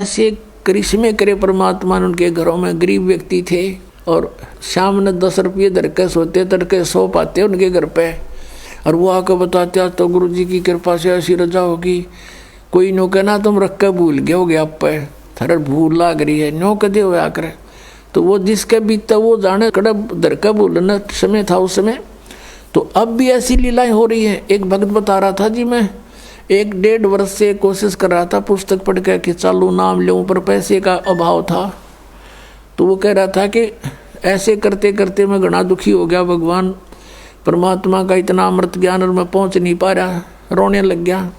ऐसे करिश्मे करे परमात्मा ने। उनके घरों में गरीब व्यक्ति थे और शाम ने 10 रुपये धर के सोते, तड़के सो पाते उनके घर पे। और वो आकर बताते आज तो गुरु जी की कृपा से ऐसी रजा होगी। कोई नो कहना तुम रख के भूल गए हो गया आप पे, थर भूल लाग रही है, नो कदे हुए आकर। तो वो जिसके बीतता वो जाने, कड़ा धर के भूलना समय था उस समय। तो अब भी ऐसी लीलाएं हो रही है। एक भक्त बता रहा था जी, मैं 1-1.5 वर्ष से कोशिश कर रहा था पुस्तक पढ़ के कि चालू नाम लूँ, पर पैसे का अभाव था। तो वो कह रहा था कि ऐसे करते करते मैं घना दुखी हो गया, भगवान परमात्मा का इतना अमृत ज्ञान और मैं पहुँच नहीं पा रहा, रोने लग गया।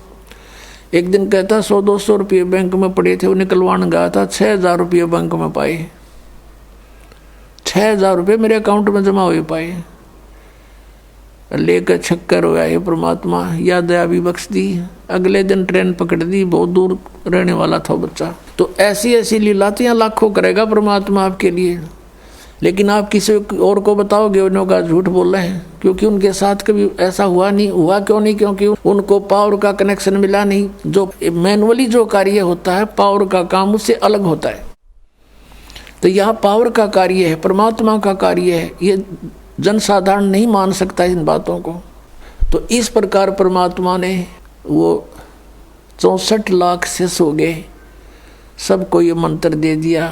एक दिन कहता 100-200 रुपये बैंक में पड़े थे, वो निकलवाने गया था, 6,000 रुपये बैंक में पाए। 6,000 रुपये मेरे अकाउंट में जमा हुए पाए। लेकर छक्कर हो ये परमात्मा, या दया भी बख्श दी। अगले दिन ट्रेन पकड़ दी, बहुत दूर रहने वाला था बच्चा। तो ऐसी ऐसी लीलातियाँ लाखों करेगा परमात्मा आपके लिए। लेकिन आप किसी और को बताओगे, उनका झूठ बोल रहे हैं, क्योंकि उनके साथ कभी ऐसा हुआ नहीं। हुआ क्यों नहीं? क्योंकि उनको पावर का कनेक्शन मिला नहीं। जो मैनुअली जो कार्य होता है, पावर का काम उससे अलग होता है। तो यहाँ पावर का कार्य है, परमात्मा का कार्य है, ये जनसाधारण नहीं मान सकता इन बातों को। तो इस प्रकार परमात्मा ने वो 64 लाख शिष्य हो गए, सबको ये मंत्र दे दिया।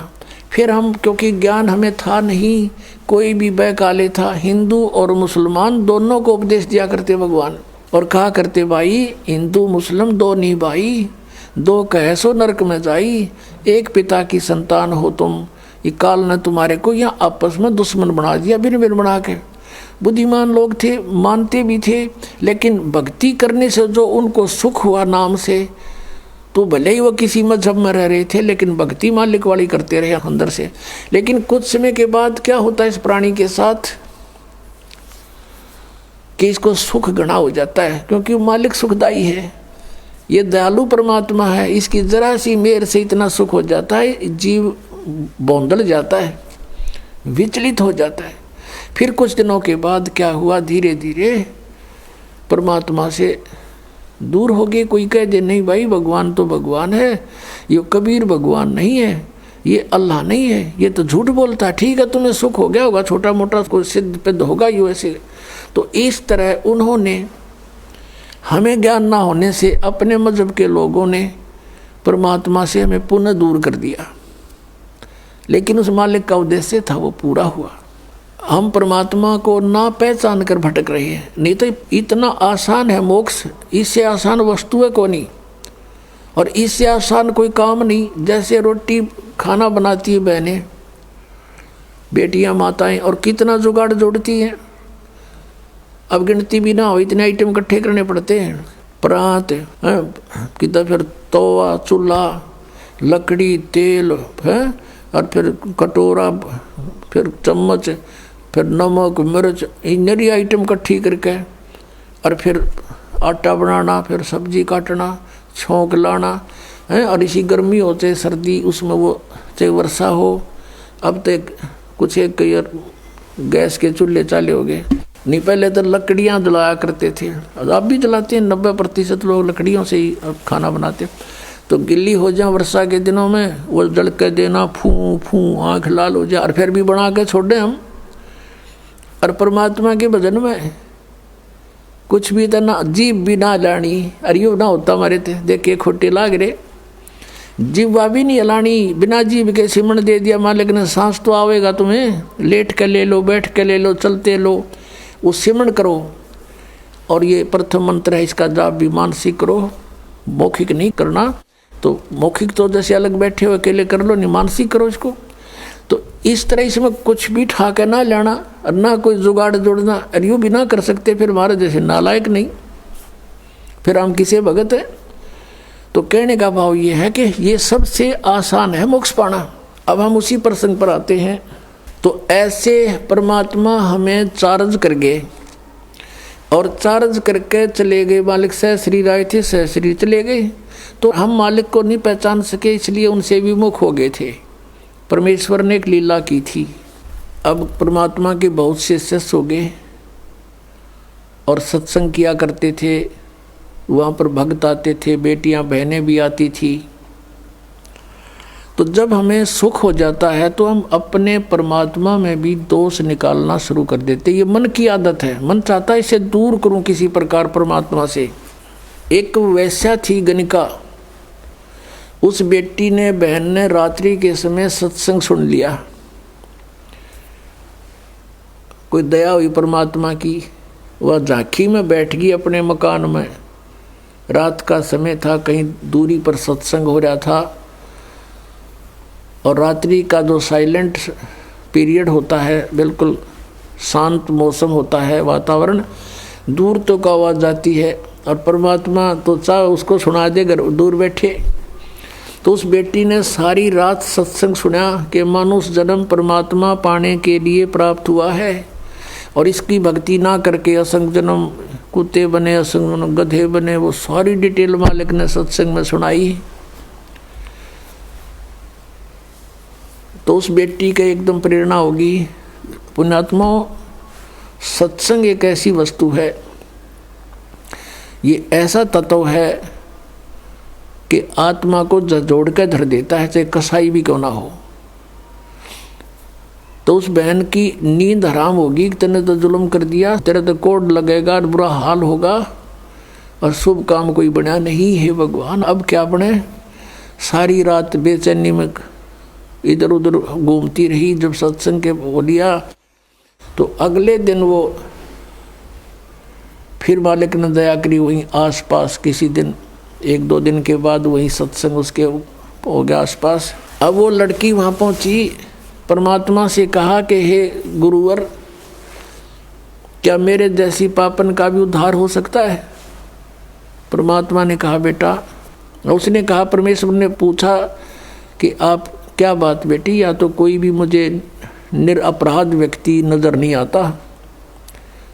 फिर हम, क्योंकि ज्ञान हमें था नहीं, कोई भी बहकाले था, हिंदू और मुसलमान दोनों को उपदेश दिया करते भगवान। और कहा करते भाई हिंदू मुस्लिम दो नहीं भाई, दो कहे सो नरक में जाई, एक पिता की संतान हो तुम, ये काल ने तुम्हारे को यहाँ आपस में दुश्मन बना दिया, भिन्न भिन्न बना के। बुद्धिमान लोग थे, मानते भी थे, लेकिन भक्ति करने से जो उनको सुख हुआ नाम से, तो भले ही वो किसी मजहब में रह रहे थे, लेकिन भक्ति मालिक वाली करते रहे अंदर से। लेकिन कुछ समय के बाद क्या होता है इस प्राणी के साथ कि इसको सुख घना हो जाता है, क्योंकि वो मालिक सुखदाई है, ये दयालु परमात्मा है। इसकी जरा सी मेर से इतना सुख हो जाता है, जीव बौंदल जाता है, विचलित हो जाता है। फिर कुछ दिनों के बाद क्या हुआ, धीरे धीरे परमात्मा से दूर हो गए। कोई कह दे नहीं भाई भगवान तो भगवान है, ये कबीर भगवान नहीं है, ये अल्लाह नहीं है, ये तो झूठ बोलता है। ठीक है तुम्हें सुख हो गया होगा, छोटा मोटा कोई सिद्ध पिद्ध होगा ये ऐसे। तो इस तरह उन्होंने, हमें ज्ञान ना होने से अपने मजहब के लोगों ने परमात्मा से हमें पुनः दूर कर दिया। लेकिन उस मालिक का उद्देश्य था वो पूरा हुआ। हम परमात्मा को ना पहचान कर भटक रहे हैं। नहीं तो इतना आसान है मोक्ष, इससे आसान वस्तु है कोई नहीं, और इससे आसान कोई काम नहीं। जैसे रोटी खाना बनाती है बहनें, बेटियां, माताएं, और कितना जुगाड़ जोड़ती हैं, अब गिनती भी ना हो, इतने आइटम इकट्ठे करने पड़ते हैं। परात कितना, फिर तवा, चूल्हा, लकड़ी, तेल है, और फिर कटोरा, फिर चम्मच, फिर नमक, मिर्च, इतनी आइटम इकट्ठी करके, और फिर आटा बनाना, फिर सब्जी काटना, छोंक लाना है। और इसी गर्मी हो चाहे सर्दी, उसमें वो चाहे वर्षा हो। अब तो कुछ एक गैस के चूल्हे चाले हो गए, नहीं पहले तो लकड़ियाँ जलाया करते थे, अब भी जलाते हैं। 90% लोग लकड़ियों से ही खाना बनाते। तो गिल्ली हो जाए वर्षा के दिनों में, वो जल के देना, फूं फूं आँख लाल हो जाए, और फिर भी बना के छोड़ दें हम। और परमात्मा के भजन में कुछ भी तो ना, जीभ भी ना लानी, अरे यो ना होता हमारे थे, देखे खोटे लाग रहे, जीवा भी नहीं हलानी, बिना जीभ के सिमण दे दिया मालिक ने। सांस तो आवेगा तुम्हें, लेट के ले लो, बैठ के ले लो, चलते लो, वो सिमण करो। और ये प्रथम मंत्र है, इसका जाप भी मानसिक करो, मौखिक नहीं करना। तो मौखिक तो जैसे अलग बैठे हो अकेले कर लो, नहीं मानसिक करो इसको। तो इस तरह इसमें कुछ भी ठाके ना लेना, और ना कोई जुगाड़ जोड़ना, और यूँ भी ना कर सकते, फिर हमारे जैसे नालायक नहीं, फिर हम किसे भगत है। तो कहने का भाव ये है कि ये सबसे आसान है मोक्ष पाना। अब हम उसी प्रसंग पर आते हैं। तो ऐसे परमात्मा हमें चार्ज कर गए, और चार्ज करके चले गए। मालिक सहश्री राय थे, सहश्री चले गए। तो हम मालिक को नहीं पहचान सके, इसलिए उनसे विमुख हो गए थे। परमेश्वर ने एक लीला की थी। अब परमात्मा के बहुत से शिष्य हो गए और सत्संग किया करते थे, वहाँ पर भक्त आते थे, बेटियां बहनें भी आती थी। तो जब हमें सुख हो जाता है तो हम अपने परमात्मा में भी दोष निकालना शुरू कर देते। ये मन की आदत है, मन चाहता है इसे दूर करूं किसी प्रकार परमात्मा से। एक वैश्या थी गणिका, उस बेटी ने, बहन ने रात्रि के समय सत्संग सुन लिया। कोई दया हुई परमात्मा की, वह झांकी में बैठ गई अपने मकान में। रात का समय था, कहीं दूरी पर सत्संग हो रहा था, और रात्रि का जो साइलेंट पीरियड होता है, बिल्कुल शांत मौसम होता है, वातावरण, दूर तो का आवाज़ जाती है, और परमात्मा तो चाहे उसको सुना दे अगर दूर बैठे। तो उस बेटी ने सारी रात सत्संग सुना कि मनुष्य जन्म परमात्मा पाने के लिए प्राप्त हुआ है, और इसकी भक्ति ना करके असंग जन्म कुत्ते बने, असंग जन्म गधे बने। वो सारी डिटेल मालिक ने सत्संग में सुनाई। तो उस बेटी का एकदम प्रेरणा होगी। पुण्यात्माओं, सत्संग एक ऐसी वस्तु है, ये ऐसा तत्व है कि आत्मा को जोड़ कर धर देता है, चाहे कसाई भी क्यों ना हो। तो उस बहन की नींद हराम होगी, तेने तो जुल्म कर दिया, तेरा तो कोड लगेगा, बुरा हाल होगा, और शुभ काम कोई बना नहीं है भगवान, अब क्या बने। सारी रात बेचैनी में इधर उधर घूमती रही। जब सत्संग के बोलिया तो अगले दिन वो फिर मालिक ने दया करी, वहीं आसपास किसी दिन 1-2 दिन के बाद वहीं सत्संग उसके हो गया आसपास। अब वो लड़की वहाँ पहुँची, परमात्मा से कहा कि हे गुरुवर, क्या मेरे जैसी पापन का भी उद्धार हो सकता है? परमात्मा ने कहा बेटा, उसने कहा, परमेश्वर ने पूछा कि आप क्या बात बेटी, या तो कोई भी मुझे निरपराध व्यक्ति नज़र नहीं आता,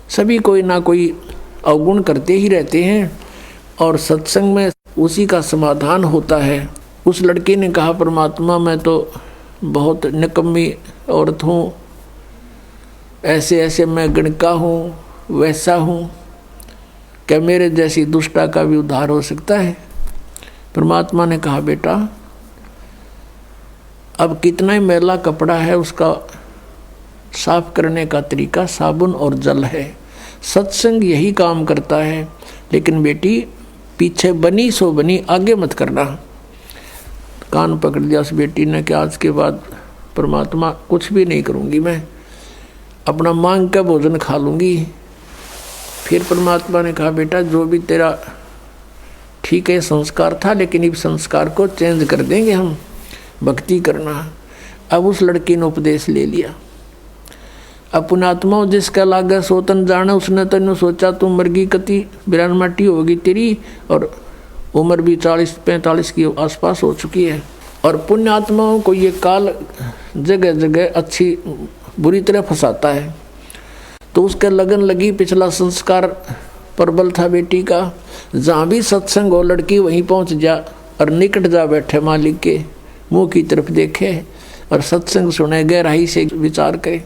सभी कोई ना कोई अवगुण करते ही रहते हैं, और सत्संग में उसी का समाधान होता है। उस लड़के ने कहा, परमात्मा मैं तो बहुत निकम्मी औरत हूँ, ऐसे ऐसे मैं गणिका हूँ, वैसा हूँ, क्या मेरे जैसी दुष्टा का भी उद्धार हो सकता है? परमात्मा ने कहा बेटा, अब कितना ही मैला कपड़ा है उसका साफ करने का तरीका साबुन और जल है। सत्संग यही काम करता है। लेकिन बेटी, पीछे बनी सो बनी, आगे मत करना। कान पकड़ लिया उस बेटी ने कि आज के बाद परमात्मा कुछ भी नहीं करूँगी, मैं अपना मांग का भोजन खा लूँगी। फिर परमात्मा ने कहा बेटा, जो भी तेरा ठीक है संस्कार था, लेकिन इस संस्कार को चेंज कर देंगे हम, भक्ति करना। अब उस लड़की ने उपदेश ले लिया। अब पुणात्मा जिसका लागा सोतन जाने, उसने तेन सोचा तू मरगी कति 92 माटी होगी तेरी, और उम्र भी 40-45 के आसपास हो चुकी है। और पुण्यात्माओं को ये काल जगह जगह अच्छी बुरी तरह फंसाता है। तो उसके लगन लगी, पिछला संस्कार प्रबल था बेटी का, जहाँ भी सत्संग हो लड़की वहीं पहुँच जा और निकट जा बैठे, मालिक के मुँह की तरफ देखे और सत्संग सुने, गहराई से विचार करे।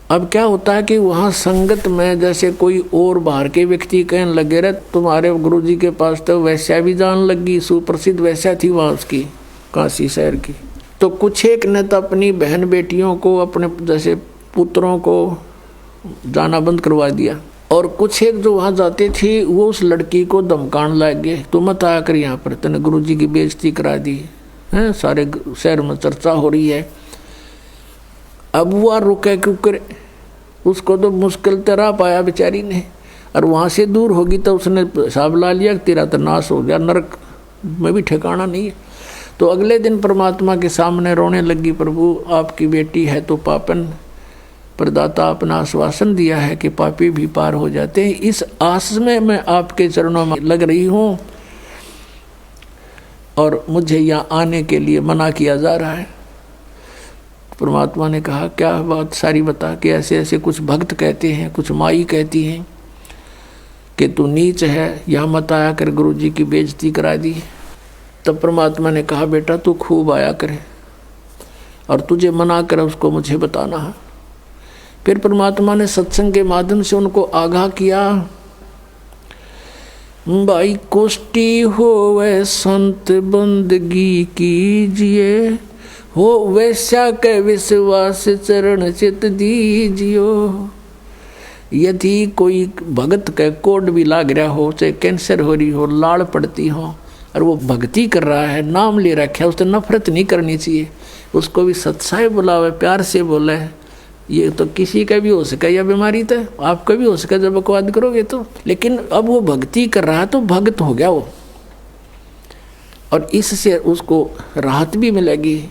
अब क्या होता है कि वहाँ संगत में जैसे कोई और बाहर के व्यक्ति कहने लगे रहे, तुम्हारे गुरुजी के पास तो वैश्या भी जान लगी, सुप्रसिद्ध वैश्या थी वहाँ उसकी, काशी शहर की। तो कुछ एक ने तो अपनी बहन बेटियों को, अपने जैसे पुत्रों को जाना बंद करवा दिया, और कुछ एक जो वहाँ जाते थे वो उस लड़की को धमकाने लग गए, तो मत आया कर यहाँ पर, तूने गुरुजी की बेइज्जती करा दी है, सारे शहर में चर्चा हो रही है। अब वो रुके क्योंकि उसको तो मुश्किल तरह पाया बेचारी ने, और वहाँ से दूर होगी तो उसने हिसाब ला लिया कि तेरा तो नाश हो गया, नरक में भी ठिकाना नहीं है। तो अगले दिन परमात्मा के सामने रोने लगी, प्रभु आपकी बेटी है तो पापन, प्रदाता अपना आश्वासन दिया है कि पापी भी पार हो जाते हैं, इस आस में मैं आपके चरणों में लग रही हूँ, और मुझे यहाँ आने के लिए मना किया जा रहा है। परमात्मा ने कहा क्या बात सारी बता, कि ऐसे ऐसे कुछ भक्त कहते हैं, कुछ माई कहती हैं कि तू नीच है, यहाँ मत आया कर, गुरुजी की बेइज्जती करा दी। तब परमात्मा ने कहा बेटा तू खूब आया करे, और तुझे मना कर उसको मुझे बताना है। फिर परमात्मा ने सत्संग के माध्यम से उनको आगाह किया, भाई कोष्टी होवे संत बंदगी कीजिए, हो वैसा के विश्वास चरण चित दीजियो। यदि कोई भगत के कोड भी लाग रहा हो, चाहे कैंसर हो रही हो, लाड़ पड़ती हो, और वो भक्ति कर रहा है, नाम ले रखा है, उससे नफरत नहीं करनी चाहिए। उसको भी सत्साई बुलावे, प्यार से बोले। ये तो किसी का भी हो सके यह बीमारी, तो आपका भी हो सके जब बकवाद करोगे तो। लेकिन अब वो भक्ति कर रहा है तो भक्त हो गया वो, और इससे उसको राहत भी मिलेगी।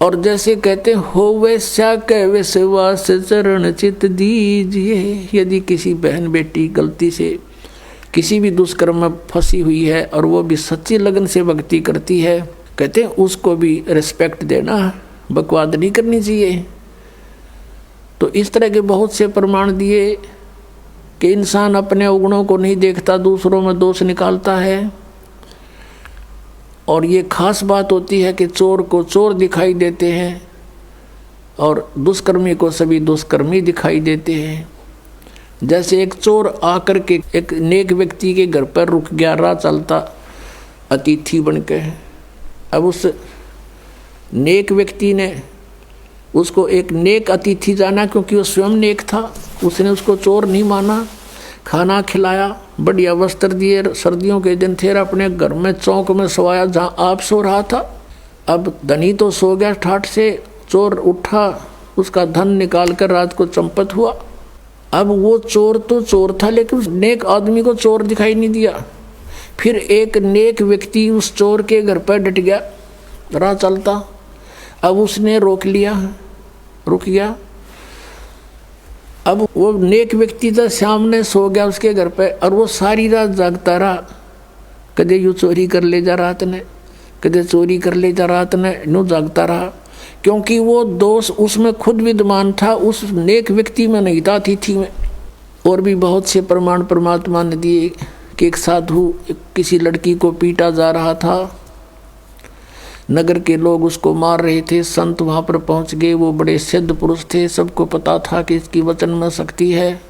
और जैसे कहते हो वैसा के विश्वास चरण चित दीजिए। यदि किसी बहन बेटी गलती से किसी भी दुष्कर्म में फंसी हुई है और वो भी सच्ची लगन से भक्ति करती है, कहते हैं उसको भी रिस्पेक्ट देना, बकवाद नहीं करनी चाहिए। तो इस तरह के बहुत से प्रमाण दिए कि इंसान अपने अवगुणों को नहीं देखता, दूसरों में दोष निकालता है। और ये खास बात होती है कि चोर को चोर दिखाई देते हैं और दुष्कर्मी को सभी दुष्कर्मी दिखाई देते हैं। जैसे एक चोर आकर के एक नेक व्यक्ति के घर पर रुक गया, राह चलता अतिथि बन के। अब उस नेक व्यक्ति ने उसको एक नेक अतिथि जाना, क्योंकि वो स्वयं नेक था। उसने उसको चोर नहीं माना, खाना खिलाया, बढ़िया वस्त्र दिए, सर्दियों के दिन थे, अपने घर में चौक में सोया जहाँ आप सो रहा था। अब धनी तो सो गया ठाठ से, चोर उठा, उसका धन निकाल कर रात को चंपत हुआ। अब वो चोर तो चोर था, लेकिन उस नेक आदमी को चोर दिखाई नहीं दिया। फिर एक नेक व्यक्ति उस चोर के घर पर डट गया, राह चलता। अब उसने रोक लिया, रुक गया। अब वो नेक व्यक्ति तो सामने सो गया उसके घर पे, और वो सारी रात जागता रहा। कदे यूँ चोरी कर ले जा रात ने, कदे चोरी कर ले जा रात ने, यूँ जागता रहा। क्योंकि वो दोष उसमें खुद विद्यमान था, उस नेक व्यक्ति में नहीं था, अतिथि में। और भी बहुत से प्रमाण परमात्मा ने दिए कि एक साधु किसी लड़की को पीटा जा रहा था, नगर के लोग उसको मार रहे थे, संत वहाँ पर पहुँच गए। वो बड़े सिद्ध पुरुष थे, सबको पता था कि इसकी वचन में शक्ति है।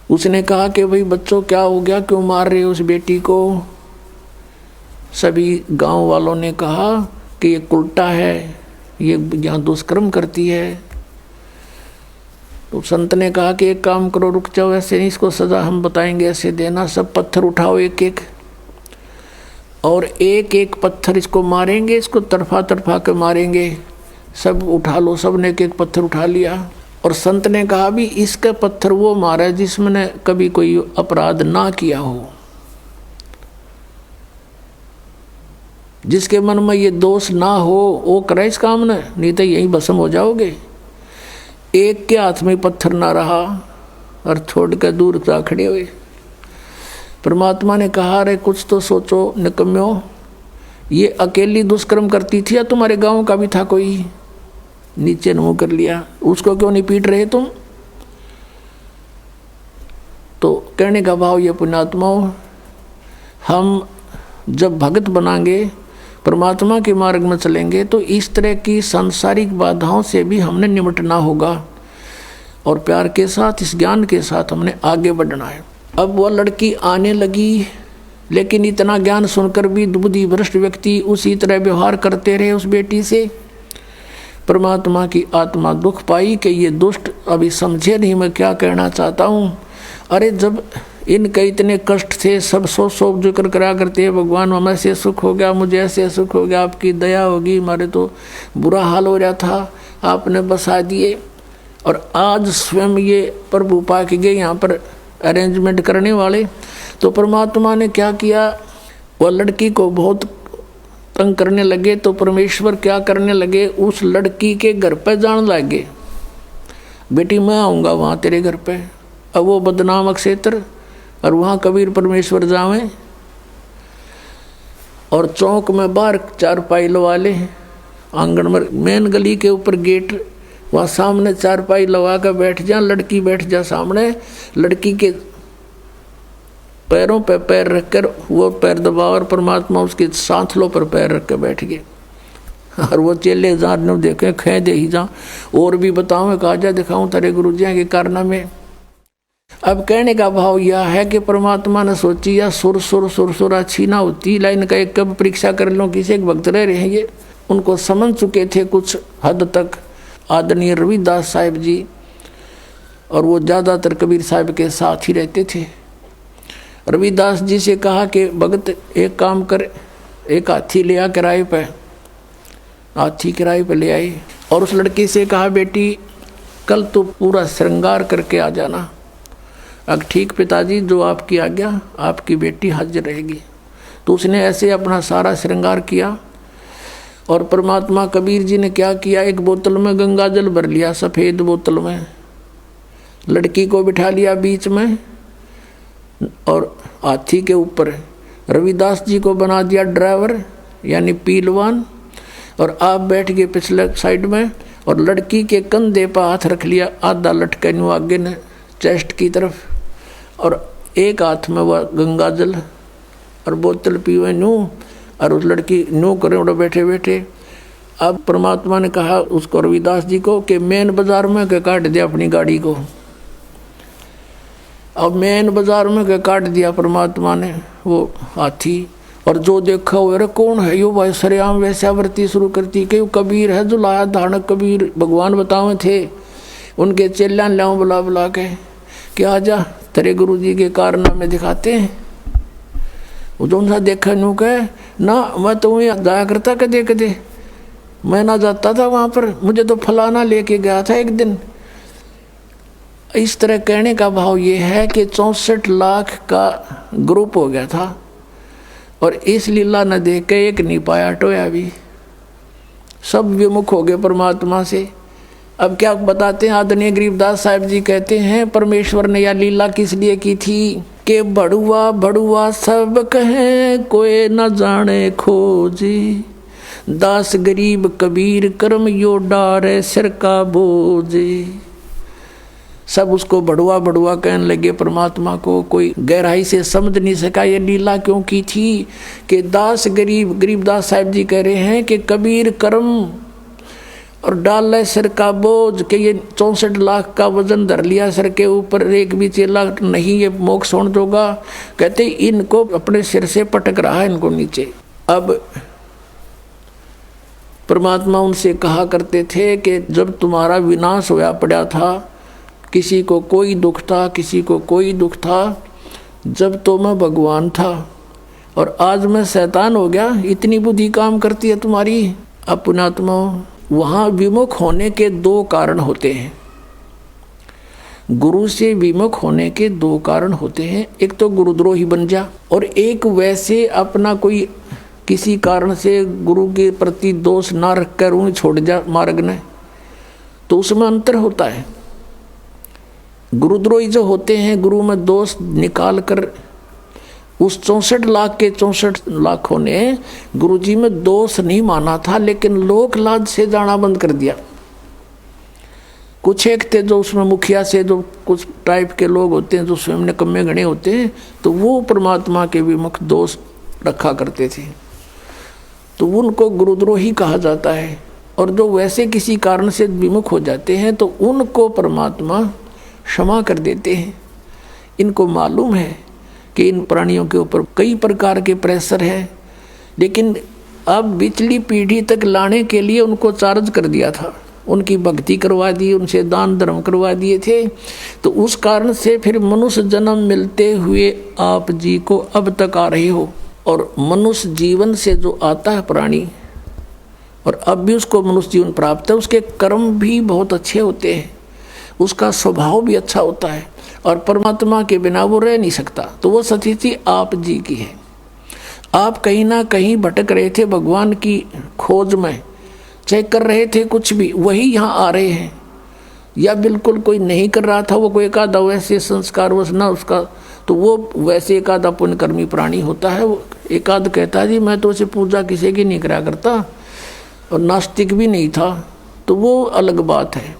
उसने कहा कि भाई बच्चों क्या हो गया, क्यों मार रहे हो उस बेटी को। सभी गांव वालों ने कहा कि ये उल्टा है, ये यहाँ दुष्कर्म करती है। तो संत ने कहा कि एक काम करो, रुक जाओ, ऐसे नहीं, इसको सजा हम बताएंगे, ऐसे देना। सब पत्थर उठाओ एक एक, और एक एक पत्थर इसको मारेंगे, इसको तरफा तरफा के मारेंगे। सब उठा लो, सब ने एक एक पत्थर उठा लिया। और संत ने कहा भी इसका पत्थर वो मारा जिसमें कभी कोई अपराध ना किया हो, जिसके मन में ये दोष ना हो, वो करे इस काम ने, नहीं तो यही भस्म हो जाओगे। एक के हाथ में पत्थर ना रहा और छोड़ कर दूर जा खड़े हुए। परमात्मा ने कहा रे कुछ तो सोचो निकम्यो, ये अकेली दुष्कर्म करती थी या तुम्हारे गांव का भी था कोई। नीचे मुँह कर लिया, उसको क्यों नहीं पीट रहे तुम। तो कहने का भाव ये पुण्यात्माओं, हम जब भगत बनाएंगे, परमात्मा के मार्ग में चलेंगे, तो इस तरह की सांसारिक बाधाओं से भी हमने निपटना होगा और प्यार के साथ, इस ज्ञान के साथ हमने आगे बढ़ना है। अब वह लड़की आने लगी, लेकिन इतना ज्ञान सुनकर भी बुद्धि भ्रष्ट व्यक्ति उसी तरह व्यवहार करते रहे उस बेटी से। परमात्मा की आत्मा दुख पाई कि ये दुष्ट अभी समझे नहीं मैं क्या कहना चाहता हूँ। अरे जब इनके इतने कष्ट थे, सब सो जिक्र करा करते हैं, भगवान हमें से सुख हो गया, मुझे ऐसे सुख हो गया, आपकी दया होगी, हमारे तो बुरा हाल हो रहा था, आपने बसा दिए। और आज स्वयं ये प्रभु पा के गए यहाँ पर अरेंजमेंट करने वाले। तो परमात्मा ने क्या किया, वह लड़की को बहुत तंग करने लगे। तो परमेश्वर क्या करने लगे, उस लड़की के घर पर जान लगे, बेटी मैं आऊँगा वहाँ तेरे घर पे। अब वो बदनाम क्षेत्र, और वहाँ कबीर परमेश्वर जावें, और चौक में बाहर चारपाई लगा ले, आंगन में मेन गली के ऊपर गेट, वहाँ सामने चारपाई लगा कर बैठ जा, लड़की बैठ जा सामने, लड़की के पैरों पे पैर रखकर वो पैर दबा, और परमात्मा उसके सांथलों पर पैर रख कर बैठ गए। और वो चेले जान देखे खे दे ही जा, और भी बताऊँ, कहा जा दिखाऊँ तेरे गुरु जी के कारनामे। अब कहने का भाव यह है कि परमात्मा ने सोची या सुर सुर सुर सुर अच्छी ना होती लाइन का एक कब परीक्षा कर लो, किसी एक भक्त रह रहेंगे। उनको समझ चुके थे कुछ हद तक आदरणीय रविदास साहिब जी, और वो ज़्यादातर कबीर साहब के साथ ही रहते थे। रविदास जी से कहा कि भगत एक काम कर, एक हाथी ले आ किराए पे। हाथी किराए पे ले आई और उस लड़की से कहा बेटी कल तो पूरा श्रृंगार करके आ जाना। अब ठीक पिताजी, जो आपकी आज्ञा, आपकी बेटी हाजिर रहेगी। तो उसने ऐसे अपना सारा श्रृंगार किया। और परमात्मा कबीर जी ने क्या किया, एक बोतल में गंगा जल भर लिया, सफ़ेद बोतल में, लड़की को बिठा लिया बीच में और हाथी के ऊपर रविदास जी को बना दिया ड्राइवर यानी पीलवान, और आप बैठ गए पिछले साइड में, और लड़की के कंधे पर हाथ रख लिया, आधा लटका न्यू आगे ने चेस्ट की तरफ, और एक हाथ में वह गंगा जल और बोतल पीवे न्यू, और उस लड़की न्यू करे उड़ा बैठे बैठे। अब परमात्मा ने कहा उसको रविदास जी को कि मेन बाजार में के काट दिया अपनी गाड़ी को। अब मेन बाजार में के काट दिया परमात्मा ने वो हाथी, और जो देखा वो अरे कौन है यो भाई, सरेआम वैश्यावृत्ति शुरू करती कि कबीर है जो लाया धानक कबीर भगवान बतावे थे, उनके चेला लाऊं बुला बुला के कि आजा तेरे गुरु जी के कारनामे दिखाते हैं। वो जो सा देखा नू कहे ना, मैं तो वहीं जाया करता कदे कदे, मैं ना जाता था वहाँ पर, मुझे तो फलाना लेके गया था एक दिन। इस तरह कहने का भाव ये है कि 64 लाख का ग्रुप हो गया था, और इस लीला न देख के एक नहीं पाया टोया भी, सब विमुख हो गए परमात्मा से। अब क्या बताते हैं आदरणीय गरीबदास साहिब जी, कहते हैं परमेश्वर ने यह लीला किस लिए की थी कि बड़ुआ बड़ुआ सब कहें कोई न जाने खोजी, दास गरीब कबीर कर्म यो डारे सिर का बोझे। सब उसको बड़ुआ बड़ुआ कहने लगे परमात्मा को, कोई गहराई से समझ नहीं सका ये लीला क्यों की थी कि दास गरीबदास साहिब जी कह रहे हैं कि कबीर कर्म और डाल है सिर का बोझ, कि ये 64 लाख का वजन धर लिया सिर के ऊपर, एक भी चेला नहीं ये मोक्ष होने दोगा। कहते इनको अपने सिर से पटक रहा है इनको नीचे। अब परमात्मा उनसे कहा करते थे कि जब तुम्हारा विनाश होया पड़ा था, किसी को कोई दुख था, किसी को कोई दुख था, जब तो मैं भगवान था और आज मैं शैतान हो गया, इतनी बुद्धि काम करती है तुम्हारी। अब पुण्यात्मा, वहाँ विमुख होने के 2 कारण होते हैं, गुरु से विमुख होने के 2 कारण होते हैं। एक तो गुरुद्रोही बन जा, और एक वैसे अपना कोई किसी कारण से गुरु के प्रति दोष ना रख कर उन्हें छोड़ जा मार्ग ने, तो उसमें अंतर होता है। गुरुद्रोही जो होते हैं, गुरु में दोष निकाल कर, उस 64 लाख के 64 लाखों ने गुरुजी में दोष नहीं माना था, लेकिन लोक लाज से जाना बंद कर दिया। कुछ एक थे जो उसमें मुखिया से जो कुछ टाइप के लोग होते हैं जो स्वयं निकम्मे गणे होते हैं, तो वो परमात्मा के विमुख दोष रखा करते थे, तो उनको गुरुद्रोही कहा जाता है। और जो वैसे किसी कारण से विमुख हो जाते हैं तो उनको परमात्मा क्षमा कर देते हैं। इनको मालूम है कि इन प्राणियों के ऊपर कई प्रकार के प्रेशर है, लेकिन अब पिछली पीढ़ी तक लाने के लिए उनको चार्ज कर दिया था, उनकी भक्ति करवा दी, उनसे दान धर्म करवा दिए थे, तो उस कारण से फिर मनुष्य जन्म मिलते हुए आप जी को अब तक आ रहे हो। और मनुष्य जीवन से जो आता है प्राणी, और अब भी उसको मनुष्य जीवन प्राप्त है, उसके कर्म भी बहुत अच्छे होते हैं, उसका स्वभाव भी अच्छा होता है, और परमात्मा के बिना वो रह नहीं सकता। तो वो स्थिति आप जी की है। आप कहीं ना कहीं भटक रहे थे भगवान की खोज में, चेक कर रहे थे कुछ भी, वही यहाँ आ रहे हैं। या बिल्कुल कोई नहीं कर रहा था, वो कोई एक आधा वैसे संस्कार वश ना उसका, तो वो वैसे एक आधा पुण्यकर्मी प्राणी होता है। वो एक आध कहता है जी मैं तो उसे पूजा किसी की नहीं करा करता, और नास्तिक भी नहीं था, तो वो अलग बात है,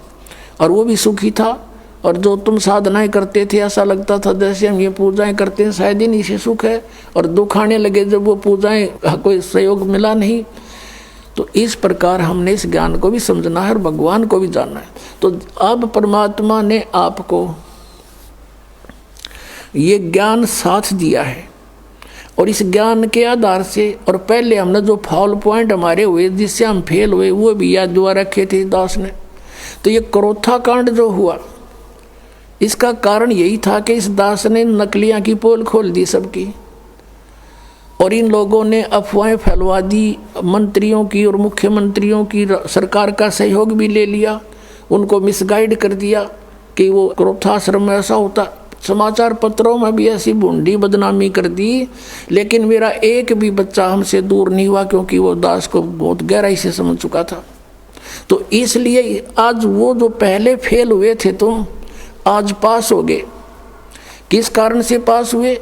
और वो भी सुखी था। और जो तुम साधनाएं करते थे ऐसा लगता था जैसे हम ये पूजाएं करते हैं शायद ही नहीं से सुख है, और दुख आने लगे जब वो पूजाएं कोई सहयोग मिला नहीं। तो इस प्रकार हमने इस ज्ञान को भी समझना है और भगवान को भी जानना है। तो अब परमात्मा ने आपको ये ज्ञान साथ दिया है। और इस ज्ञान के आधार से, और पहले हमने जो फॉल पॉइंट हमारे हुए जिससे हम फेल हुए वो भी याद दुआ रखे थे दास ने। तो ये क्रोथा कांड जो हुआ इसका कारण यही था कि इस दास ने नकलियां की पोल खोल दी सबकी, और इन लोगों ने अफवाहें फैलवा दी, मंत्रियों की और मुख्यमंत्रियों की, सरकार का सहयोग भी ले लिया, उनको मिसगाइड कर दिया कि वो क्रोधाश्रम में ऐसा होता। समाचार पत्रों में भी ऐसी भूंडी बदनामी कर दी, लेकिन मेरा एक भी बच्चा हमसे दूर नहीं हुआ, क्योंकि वो दास को बहुत गहराई से समझ चुका था। तो इसलिए आज वो जो पहले फेल हुए थे तो आज पास हो गए। किस कारण से पास हुए?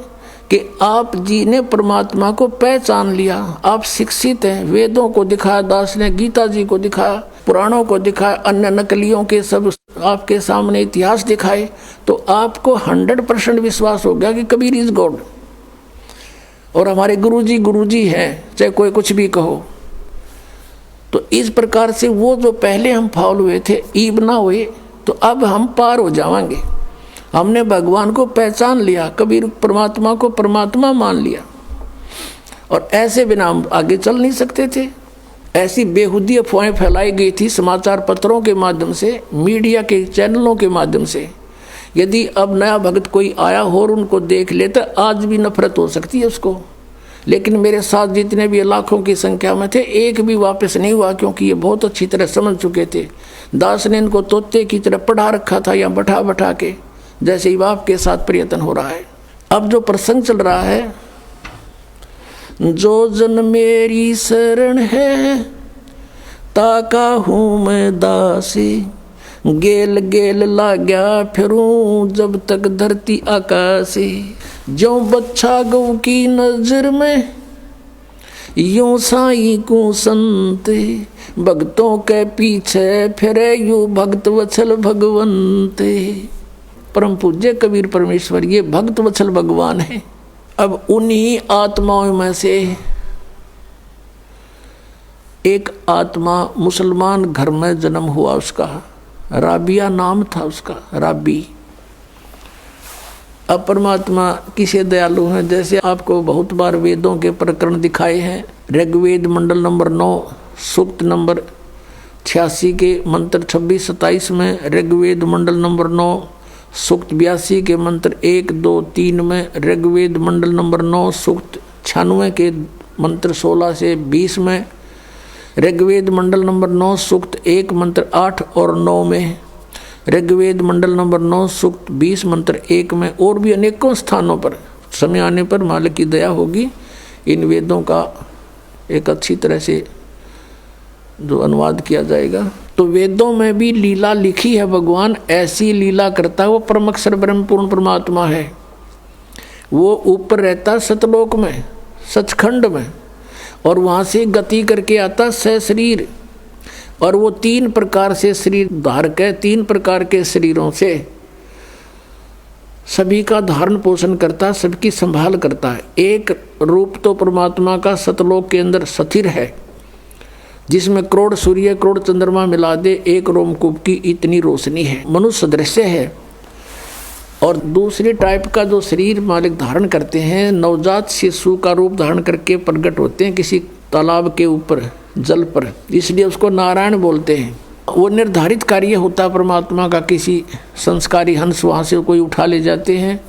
कि आप जी ने परमात्मा को पहचान लिया, आप शिक्षित हैं, वेदों को दिखाया दास ने, गीता जी को दिखाया, पुराणों को दिखाया, अन्य नकलियों के सब आपके सामने इतिहास दिखाए, तो आपको 100% विश्वास हो गया कि कबीर इज गॉड, और हमारे गुरुजी हैं, चाहे कोई कुछ भी कहो। तो इस प्रकार से वो जो पहले हम फाउल हुए थे, ईब ना हुए, तो अब हम पार हो जाएंगे। हमने भगवान को पहचान लिया, कबीर परमात्मा को परमात्मा मान लिया, और ऐसे बिना हम आगे चल नहीं सकते थे। ऐसी बेहुदी अफवाहें फैलाई गई थी समाचार पत्रों के माध्यम से, मीडिया के चैनलों के माध्यम से। यदि अब नया भक्त कोई आया हो और उनको देख ले तो आज भी नफरत हो सकती है उसको, लेकिन मेरे साथ जितने भी लाखों की संख्या में थे, एक भी वापस नहीं हुआ, क्योंकि ये बहुत अच्छी तरह समझ चुके थे। दास ने इनको तोते की तरह पढ़ा रखा था, या बैठा के, जैसे ही बाप के साथ प्रयत्न हो रहा है। अब जो प्रसंग चल रहा है, जो जन मेरी शरण है ताका हूँ मैं दासी, गेल गेल लाग्या फिरूं जब तक धरती आकाशी, जो बच्चा गौ की नजर में यूं साई को संत, भक्तों के पीछे फिरे यू भक्त वत्सल भगवंत। परम पूज्य कबीर परमेश्वर ये भक्त वत्सल भगवान है। अब उन्हीं आत्माओं में से एक आत्मा मुसलमान घर में जन्म हुआ, उसका राबिया नाम था उसका, राबी। अब परमात्मा किसे दयालु हैं, जैसे आपको बहुत बार वेदों के प्रकरण दिखाए हैं। ऋग्वेद मंडल नंबर 9 सूक्त नंबर 86 के मंत्र 26-27 में, ऋग्वेद मंडल नंबर 9 सूक्त 82 के मंत्र 1, 2, 3 में, ऋग्वेद मंडल नंबर 9 सूक्त 96 के मंत्र 16 से 20 में, ऋग्वेद मंडल नंबर 9 सूक्त 1 मंत्र 8 और 9 में, ऋग्वेद मंडल नंबर 9 सूक्त 20 मंत्र 1 में, और भी अनेकों स्थानों पर समय आने पर मालिक की दया होगी इन वेदों का एक अच्छी तरह से जो अनुवाद किया जाएगा। तो वेदों में भी लीला लिखी है, भगवान ऐसी लीला करता है। वो परमक्षर ब्रह्म पूर्ण परमात्मा है, वो ऊपर रहता सतलोक में, सचखंड में, और वहाँ से गति करके आता सशरीर, और वो 3 प्रकार से शरीर धारक है, 3 प्रकार के शरीरों से सभी का धारण पोषण करता, सबकी संभाल करता है। एक रूप तो परमात्मा का सतलोक के अंदर स्थिर है, जिसमें करोड़ सूर्य करोड़ चंद्रमा मिला दे एक रोमकूप की इतनी रोशनी है, मनुष्य दृश्य है। और दूसरी टाइप का जो शरीर मालिक धारण करते हैं, नवजात शिशु का रूप धारण करके प्रकट होते हैं किसी तालाब के ऊपर जल पर, इसलिए उसको नारायण बोलते हैं। वो निर्धारित कार्य होता है परमात्मा का, किसी संस्कारी हंस वहाँ से कोई उठा ले जाते हैं,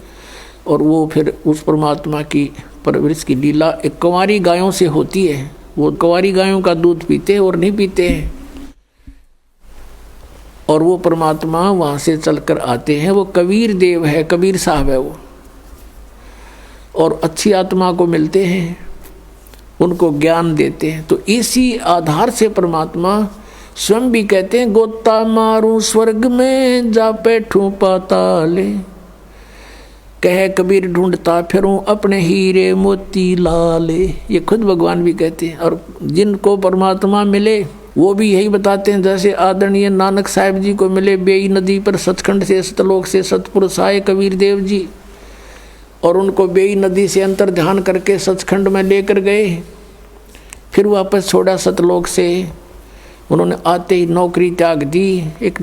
और वो फिर उस परमात्मा की परवरिश की लीला एक कुंवारी गायों से होती है। वो कुंवारी गायों का दूध पीते और नहीं पीते हैं, और वो परमात्मा वहाँ से चलकर आते हैं। वो कबीर देव है, कबीर साहब है वो, और अच्छी आत्मा को मिलते हैं, उनको ज्ञान देते हैं। तो इसी आधार से परमात्मा स्वयं भी कहते हैं, गोता मारूं स्वर्ग में जा बैठूं पाताले, कह कबीर ढूंढता फिरूं अपने हीरे मोती लाले। ये खुद भगवान भी कहते हैं। और जिनको परमात्मा मिले वो भी यही बताते हैं, जैसे आदरणीय नानक साहिब जी को मिले बेई नदी पर सचखंड से सतलोक से सतपुरुष आए कबीर देव जी, और उनको बेई नदी से अंतर ध्यान करके सचखंड में लेकर गए, फिर वापस छोड़ा सतलोक से। उन्होंने आते ही नौकरी त्याग दी, एक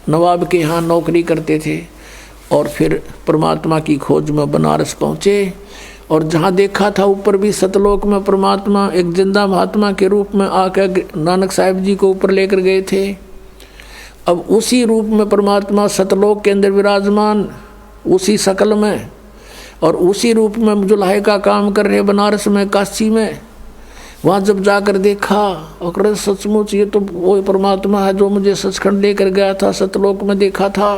नवाब के यहाँ नौकरी करते थे, और फिर परमात्मा की खोज में बनारस पहुँचे। और जहाँ देखा था ऊपर भी सतलोक में परमात्मा एक जिंदा महात्मा के रूप में आकर नानक साहिब जी को ऊपर लेकर गए थे। अब उसी रूप में परमात्मा सतलोक के अंदर विराजमान, उसी शकल में और उसी रूप में जुल्हे का काम कर रहे बनारस में, काशी में। वहाँ जब जाकर देखा और सचमुच ये तो वो परमात्मा है जो मुझे सचखंड लेकर गया था, सतलोक में देखा था।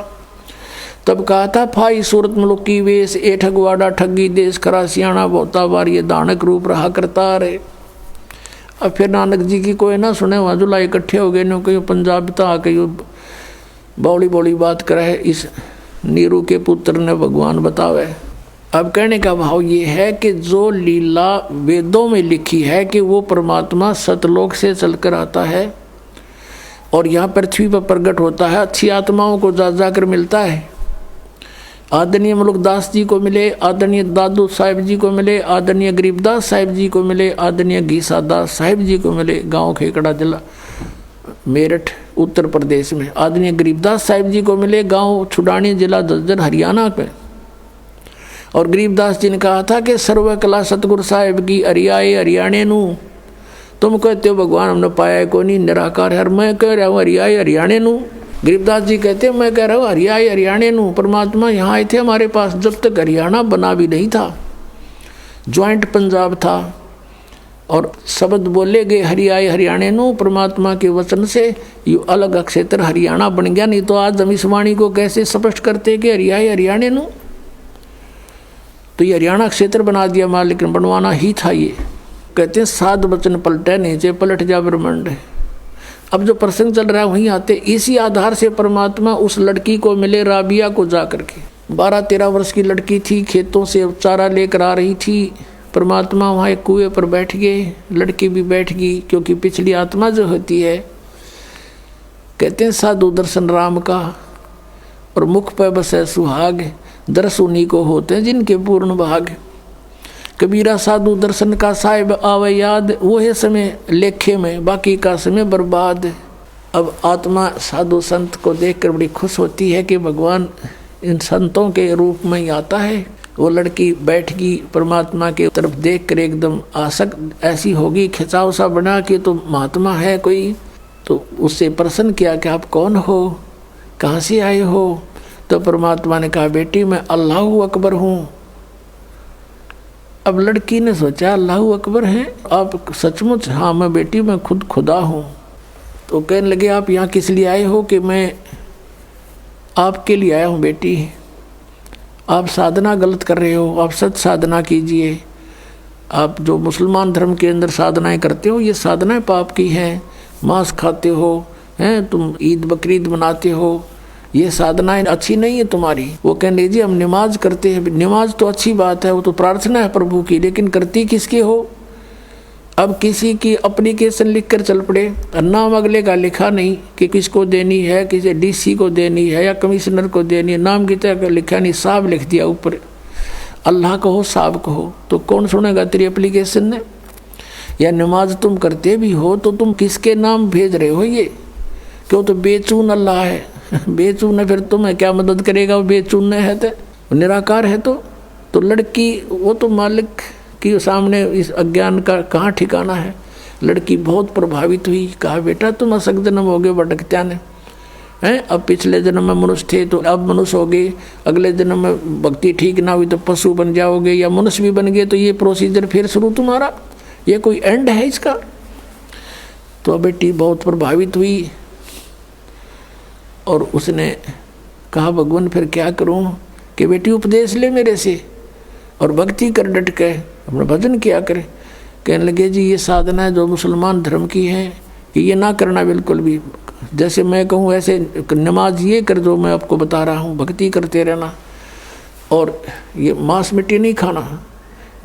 तब कहा था फाई सूरत मुल्की वेश ए ठगवाड़ा ठगी देश खरा सियाणा बहुता बार ये दानक रूप रहा करता रे। अब फिर नानक जी की कोई ना सुने, वहाँ जुला इकट्ठे हो गए, कहीं पंजाब तो आके बौड़ी बौड़ी बात करे इस नीरू के पुत्र ने भगवान बतावे। अब कहने का भाव ये है कि जो लीला वेदों में लिखी है कि वो परमात्मा सतलोक से चलकर आता है और यहाँ पृथ्वी पर प्रकट होता है, अच्छी आत्माओं को जा जाकर मिलता है। आदरणीय मुलुकदास जी को मिले, आदरणीय दादू साहिब जी को मिले, आदरणीय गरीबदास साहिब जी को मिले, आदरणीय घीसा दास साहिब जी को मिले, गांव खेकड़ा जिला मेरठ उत्तर प्रदेश में। आदरणीय गरीबदास साहिब जी को मिले, गांव छुडानी जिला झज्जर हरियाणा में। और गरीबदास जी ने कहा था कि सर्व कला सतगुरु साहिब की हरियाए हरियाणे नू। तुम कहते हो भगवान हमने पाया को नहीं, निराकार है, मैं कह रहा हूँ हरियाए हरियाणे नू। गरीबदास जी कहते हैं मैं कह रहा हूँ हरियाए हरियाणे नू। परमात्मा यहाँ आए थे हमारे पास जब तक हरियाणा बना भी नहीं था, ज्वाइंट पंजाब था, और शब्द बोले गए हरियाए हरियाणे नू। परमात्मा के वचन से ये अलग क्षेत्र हरियाणा बन गया, नहीं तो आज हम इस वाणी को कैसे स्पष्ट करते कि हरियाए हरियाणे नू। तो ये हरियाणा क्षेत्र बना दिया मां, लेकिन बनवाना ही था। ये कहते हैं साध वचन पलटे नीचे पलट जा ब्रह्मांड। अब जो प्रसंग चल रहा है वहीं आते, इसी आधार से परमात्मा उस लड़की को मिले राबिया को जा करके। 12-13 वर्ष की लड़की थी, खेतों से चारा लेकर आ रही थी। परमात्मा वहाँ एक कुएं पर बैठ गए, लड़की भी बैठ गई, क्योंकि पिछली आत्मा जो होती है, कहते हैं साधु दर्शन राम का और मुख पर बसे सुहाग, दर्श उन्हीं को होते हैं जिनके पूर्ण भाग। कबीरा साधु दर्शन का साहिब आवे याद, वो है समय लेखे में बाकी का समय बर्बाद। अब आत्मा साधु संत को देखकर बड़ी खुश होती है कि भगवान इन संतों के रूप में ही आता है। वो लड़की बैठ गई, परमात्मा के तरफ देख कर एकदम आसक्त ऐसी होगी, खिंचाव सा बना कि तो महात्मा है कोई। तो उससे प्रश्न किया कि आप कौन हो, कहाँ से आए हो। तो परमात्मा ने कहा बेटी मैं अल्लाह अकबर हूँ। अब लड़की ने सोचा अल्लाह अकबर हैं आप सचमुच? हाँ मैं बेटी मैं खुद खुदा हूँ। तो कहने लगे आप यहाँ किस लिए आए हो? कि मैं आपके लिए आया हूँ बेटी, आप साधना गलत कर रहे हो, आप सच साधना कीजिए। आप जो मुसलमान धर्म के अंदर साधनाएं करते हो ये साधनाएं पाप की हैं, मांस खाते हो हैं, तुम ईद बकरीद मनाते हो, ये साधनाएं अच्छी नहीं है तुम्हारी। वो कहने जी हम नमाज करते हैं। नमाज तो अच्छी बात है, वो तो प्रार्थना है प्रभु की, लेकिन करती किसके हो? अब किसी की एप्लीकेशन लिख कर चल पड़े, नाम अगले का लिखा नहीं कि किसको देनी है, किसी डीसी को देनी है या कमिश्नर को देनी है, नाम की तरह लिखा नहीं, साहब लिख दिया ऊपर, अल्लाह कहो साहब कहो। तो कौन सुनेगा तेरी एप्लीकेशन ने? या नमाज तुम करते भी हो तो तुम किसके नाम भेज रहे हो? ये क्यों? तो बेचून अल्लाह है, बेचून है, फिर तुम्हें क्या मदद करेगा? वो बेचून है तो निराकार है। तो लड़की वो तो मालिक के सामने इस अज्ञान का कहाँ ठिकाना है। लड़की बहुत प्रभावित हुई, कहा बेटा तुम असक जन्म हो गए भटकत्या ने हैं, अब पिछले जन्म में मनुष्य थे तो अब मनुष्य हो गए, अगले जन्म में भक्ति ठीक ना हुई तो पशु बन जाओगे या मनुष्य भी बन गए, तो ये प्रोसीजर फिर शुरू तुम्हारा, ये कोई एंड है इसका? तो बेटी बहुत प्रभावित हुई और उसने कहा भगवान फिर क्या करूं? कि बेटी उपदेश ले मेरे से और भक्ति कर डट के अपना भजन किया करे। कहने लगे जी ये साधना है जो मुसलमान धर्म की है कि ये ना करना बिल्कुल भी, जैसे मैं कहूँ ऐसे नमाज ये कर जो मैं आपको बता रहा हूँ, भक्ति करते रहना और ये मांस मिट्टी नहीं खाना।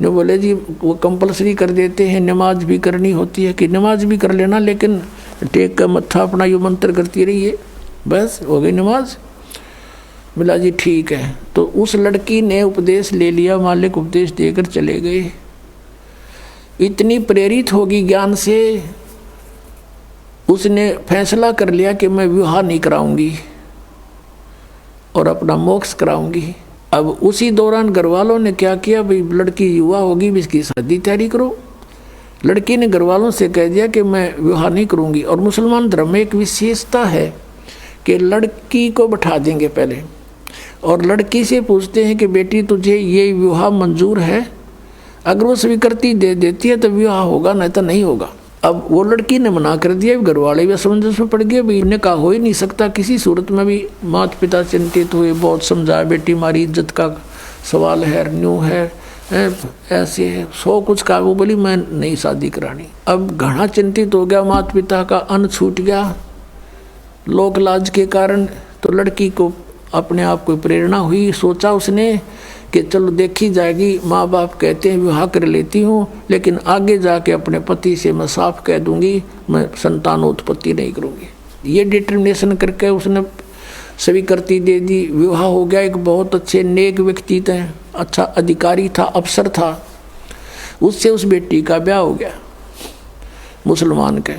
जो बोले जी वो कंपलसरी कर देते हैं, नमाज भी करनी होती है कि नमाज भी कर लेना, लेकिन टेक का मत्था अपना यो मंत्र करती रहिए, बस हो गई नमाज। बोला जी ठीक है। तो उस लड़की ने उपदेश ले लिया, मालिक उपदेश देकर चले गए। इतनी प्रेरित होगी ज्ञान से, उसने फैसला कर लिया कि मैं विवाह नहीं कराऊंगी। और अपना मोक्ष कराऊंगी। अब उसी दौरान घर वालों ने क्या किया, भाई लड़की युवा होगी, भी इसकी शादी तैयारी करो। लड़की ने घर वालों से कह दिया कि मैं विवाह नहीं करूंगी। और मुसलमान धर्म में एक विशेषता है कि लड़की को बैठा देंगे पहले और लड़की से पूछते हैं कि बेटी तुझे ये विवाह मंजूर है, अगर वो स्वीकृति दे देती है तो विवाह होगा, नहीं तो नहीं होगा। अब वो लड़की ने मना कर दिया, घर वाले भी असमंजस में पड़ गए, भाई इन्हें कहा हो ही नहीं सकता किसी सूरत में भी। माता पिता चिंतित हुए, बहुत समझाया, बेटी हमारी इज्जत का सवाल है, न्यू है, ऐसे है, 100 कुछ कहा। वो बोली मैं नहीं शादी करानी। अब घना चिंतित हो गया, माता पिता का अन्न छूट गया लोक लाज के कारण। तो लड़की को अपने आप को प्रेरणा हुई, सोचा उसने कि चलो देखी जाएगी, माँ बाप कहते हैं विवाह कर लेती हूँ, लेकिन आगे जाके अपने पति से मैं साफ कह दूंगी मैं संतानोत्पत्ति नहीं करूँगी। ये डिटर्मिनेशन करके उसने स्वीकृति दे दी, विवाह हो गया। एक बहुत अच्छे नेक व्यक्ति थे, अच्छा अधिकारी था, अफसर था, उससे उस बेटी का ब्याह हो गया मुसलमान के।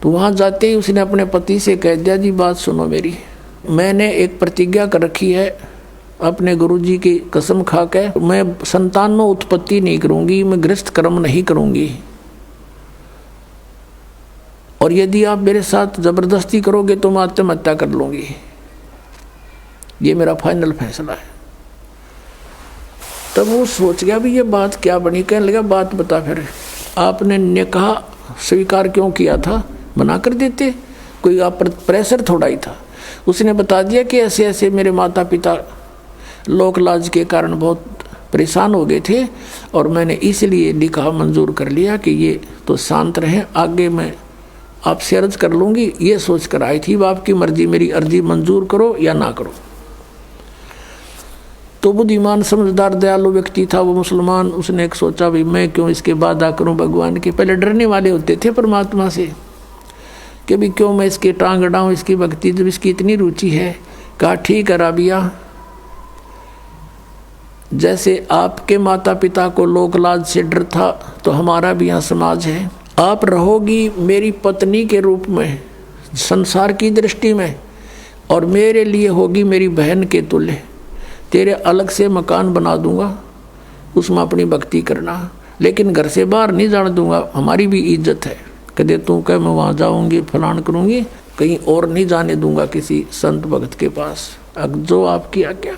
तो वहाँ जाते ही उसने अपने पति से कह दिया, जी बात सुनो मेरी, मैंने एक प्रतिज्ञा कर रखी है अपने गुरुजी की कसम खा के, मैं संतान में उत्पत्ति नहीं करूंगी, मैं गृहस्थ कर्म नहीं करूंगी, और यदि आप मेरे साथ जबरदस्ती करोगे तो मैं आत्महत्या कर लूंगी, ये मेरा फाइनल फैसला है। तब वो सोच गया भी ये बात क्या बनी। कहने लगा बात बता, फिर आपने निकाह स्वीकार क्यों किया था, मना कर देते, कोई आप पर प्रेशर थोड़ा ही था। उसने बता दिया कि ऐसे ऐसे मेरे माता पिता लोक लाज के कारण बहुत परेशान हो गए थे और मैंने इसलिए निकाह मंजूर कर लिया कि ये तो शांत रहें, आगे मैं आपसे अर्ज कर लूँगी, ये सोच कर आई थी। आपकी मर्जी, मेरी अर्जी मंजूर करो या ना करो। तो बुद्धिमान समझदार दयालु व्यक्ति था वो मुसलमान। उसने एक सोचा भाई मैं क्यों इसके वादा करूं भगवान के। पहले डरने वाले होते थे परमात्मा से कि भी क्यों मैं इसके टांग अड़ाऊं इसकी भक्ति, जब इसकी इतनी रुचि है। कहा ठीक है राबिया, जैसे आपके माता पिता को लोक लाज से डर था तो हमारा भी यहाँ समाज है। आप रहोगी मेरी पत्नी के रूप में संसार की दृष्टि में, और मेरे लिए होगी मेरी बहन के तुल्य। तेरे अलग से मकान बना दूंगा, उसमें अपनी भक्ति करना, लेकिन घर से बाहर नहीं जाने दूंगा, हमारी भी इज्जत है। कदे तू कह मैं वहाँ जाऊँगी फलान करूँगी, कहीं और नहीं जाने दूंगा किसी संत भक्त के पास, अब जो आपकी आज्ञा।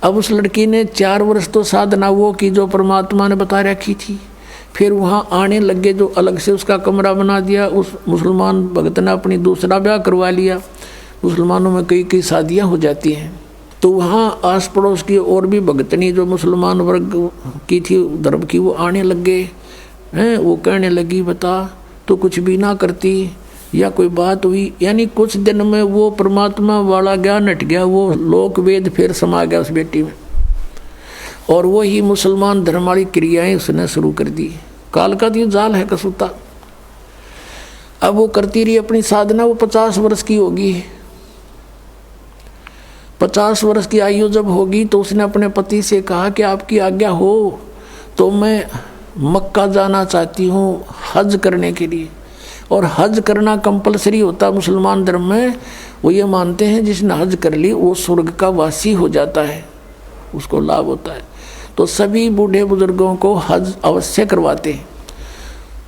अब उस लड़की ने 4 वर्ष तो साधना वो की जो परमात्मा ने बता रखी थी। फिर वहाँ आने लगे, जो अलग से उसका कमरा बना दिया। उस मुसलमान भक्त ने अपनी दूसरा ब्याह करवा लिया। मुसलमानों में कई कई शादियाँ हो जाती हैं। तो वहाँ आस पड़ोस की और भी भगतनी जो मुसलमान वर्ग की थी धर्म की, वो आने लगे हैं। वो कहने लगी बता तो कुछ भी ना करती या कोई बात हुई, यानी कुछ दिन में वो परमात्मा वाला ज्ञान हट गया, वो लोक वेद फिर समा गया उस बेटी में, और वो ही मुसलमान धर्म वाली क्रियाएं उसने शुरू कर दी। काल का तो जाल है कसूता। अब वो करती रही अपनी साधना। वो 50 वर्ष की होगी। 50 वर्ष की आयु जब होगी तो उसने अपने पति से कहा कि आपकी आज्ञा हो तो मैं मक्का जाना चाहती हूँ हज करने के लिए। और हज करना कंपलसरी होता मुसलमान धर्म में। वो ये मानते हैं जिसने हज कर ली वो स्वर्ग का वासी हो जाता है, उसको लाभ होता है। तो सभी बूढ़े बुजुर्गों को हज अवश्य करवाते हैं।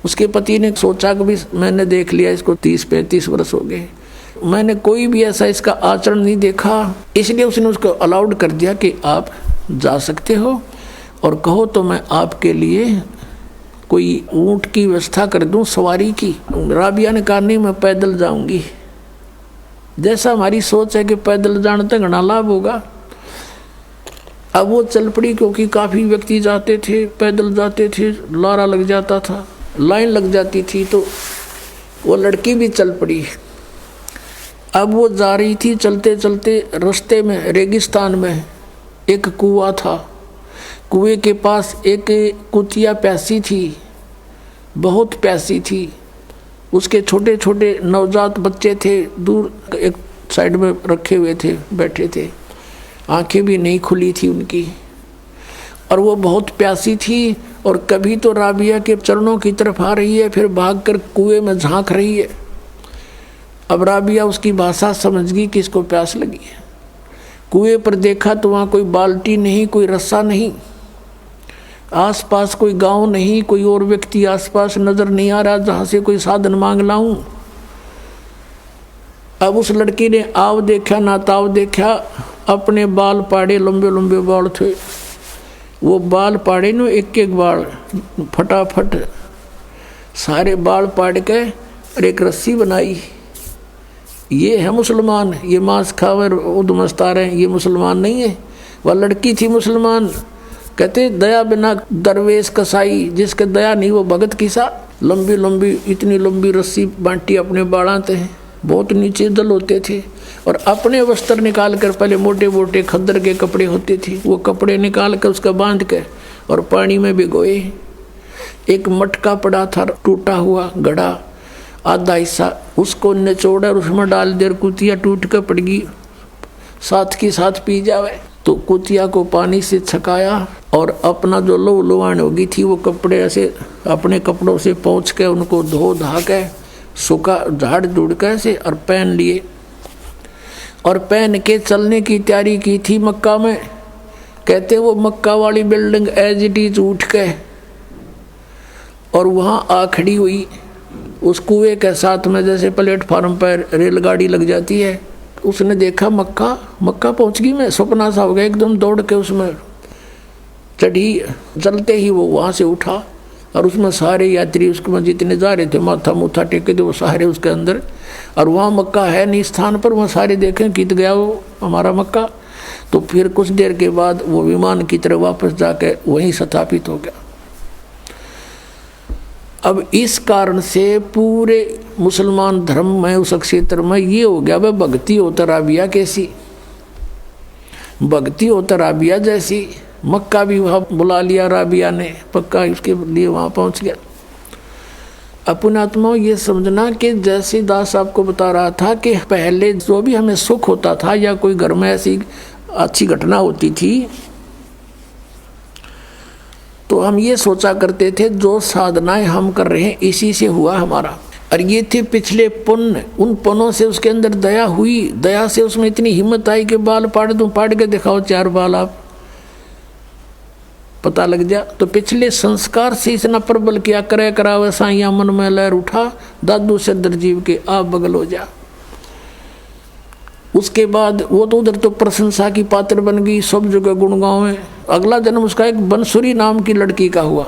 उसके पति ने सोचा कि भी मैंने देख लिया इसको 30-35 वर्ष हो गए, मैंने कोई भी ऐसा इसका आचरण नहीं देखा, इसलिए उसने उसको अलाउड कर दिया कि आप जा सकते हो और कहो तो मैं आपके लिए कोई ऊँट की व्यवस्था कर दूं सवारी की। राबिया ने कहा नहीं मैं पैदल जाऊंगी। जैसा हमारी सोच है कि पैदल जाने तक घना लाभ होगा। अब वो चल पड़ी, क्योंकि काफ़ी व्यक्ति जाते थे, पैदल जाते थे, लारा लग जाता था, लाइन लग जाती थी, तो वो लड़की भी चल पड़ी। अब वो जा रही थी, चलते चलते रास्ते में रेगिस्तान में एक कुआं था। कुएं के पास एक कुतिया प्यासी थी, बहुत प्यासी थी। उसके छोटे छोटे नवजात बच्चे थे, दूर एक साइड में रखे हुए थे, बैठे थे, आंखें भी नहीं खुली थी उनकी, और वो बहुत प्यासी थी। और कभी तो राबिया के चरणों की तरफ आ रही है, फिर भागकर कुएं में झांक रही है। अब राबिया उसकी भाषा समझ गई कि इसको प्यास लगी है। कुएं पर देखा तो वहाँ कोई बाल्टी नहीं, कोई रस्सा नहीं, आसपास कोई गांव नहीं, कोई और व्यक्ति आसपास नजर नहीं आ रहा जहाँ से कोई साधन मांग लाऊं। अब उस लड़की ने आव देखा ना ताव देखा, अपने बाल पाड़े, लंबे लंबे बाल थे, वो बाल पाड़े न, एक एक बाल फटाफट सारे बाल पाड़ के और एक रस्सी बनाई। ये है मुसलमान, ये मांस खावर उदमस्ता रहे, ये मुसलमान नहीं है। वह लड़की थी मुसलमान। कहते दया बिना दरवेश कसाई, जिसके दया नहीं वो भगत किसा। लंबी लंबी इतनी लंबी रस्सी बांटी अपने बाड़ाते हैं, बहुत नीचे दल होते थे, और अपने वस्त्र निकाल कर, पहले मोटे मोटे खद्दर के कपड़े होते थे, वो कपड़े निकाल कर उसका बांध के और पानी में भिगोए। एक मटका पड़ा था टूटा हुआ घड़ा, आधा हिस्सा, उसको निचोड़ा और उसमें डाल देर कुतिया टूट कर पड़ गई, साथ की साथ पी जावे। तो कुतिया को पानी से छकाया और अपना जो लो लोहान होगी थी वो कपड़े ऐसे अपने कपड़ों से पोंछ के उनको धो धा के सूखा झाड़ झूड़ के ऐसे और पहन लिए, और पहन के चलने की तैयारी की थी मक्का में। कहते वो मक्का वाली बिल्डिंग एज इट इज उठ के और वहाँ आ खड़ी हुई उस कुएं के साथ में, जैसे प्लेटफार्म पर रेलगाड़ी लग जाती है। उसने देखा मक्का, मक्का पहुँच गई, मैं सपना सा हो गया, एकदम दौड़ के उसमें चढ़ी। चलते ही वो वहाँ से उठा और उसमें सारे यात्री उसमें जितने जा रहे थे माथा मुथा टेके थे वो सारे उसके अंदर, और वहाँ मक्का है नहीं स्थान पर, वहाँ सारे देखें कित गया वो हमारा मक्का। तो फिर कुछ देर के बाद वो विमान की तरह वापस जाके वहीं स्थापित हो गया। अब इस कारण से पूरे मुसलमान धर्म में उस क्षेत्र में ये हो गया, वह भक्ति होता राबिया कैसी, भक्ति होता राबिया जैसी। मक्का भी वहाँ बुला लिया राबिया ने, पक्का इसके लिए वहाँ पहुँच गया। अपने आत्मा ये समझना कि जैसे दास आपको बता रहा था कि पहले जो भी हमें सुख होता था या कोई घर में ऐसी अच्छी घटना होती थी तो हम ये सोचा करते थे जो साधनाएं हम कर रहे हैं इसी से हुआ हमारा, और ये थे पिछले पुण्य। उन पुण्यों से उसके अंदर दया हुई, दया से उसमें इतनी हिम्मत आई कि बाल पाड़ दूं, पाड़ के दिखाओ 4 बाल, आप पता लग जा। तो पिछले संस्कार से इतना प्रबल किया, करे करावे साइया मन में लहर उठा, दादू से दरजीव के आप बगल हो जा। उसके बाद वो तो उधर तो प्रशंसा की पात्र बन गई, सब जगह गुणगांव है। अगला जन्म उसका एक बनसुरी नाम की लड़की का हुआ,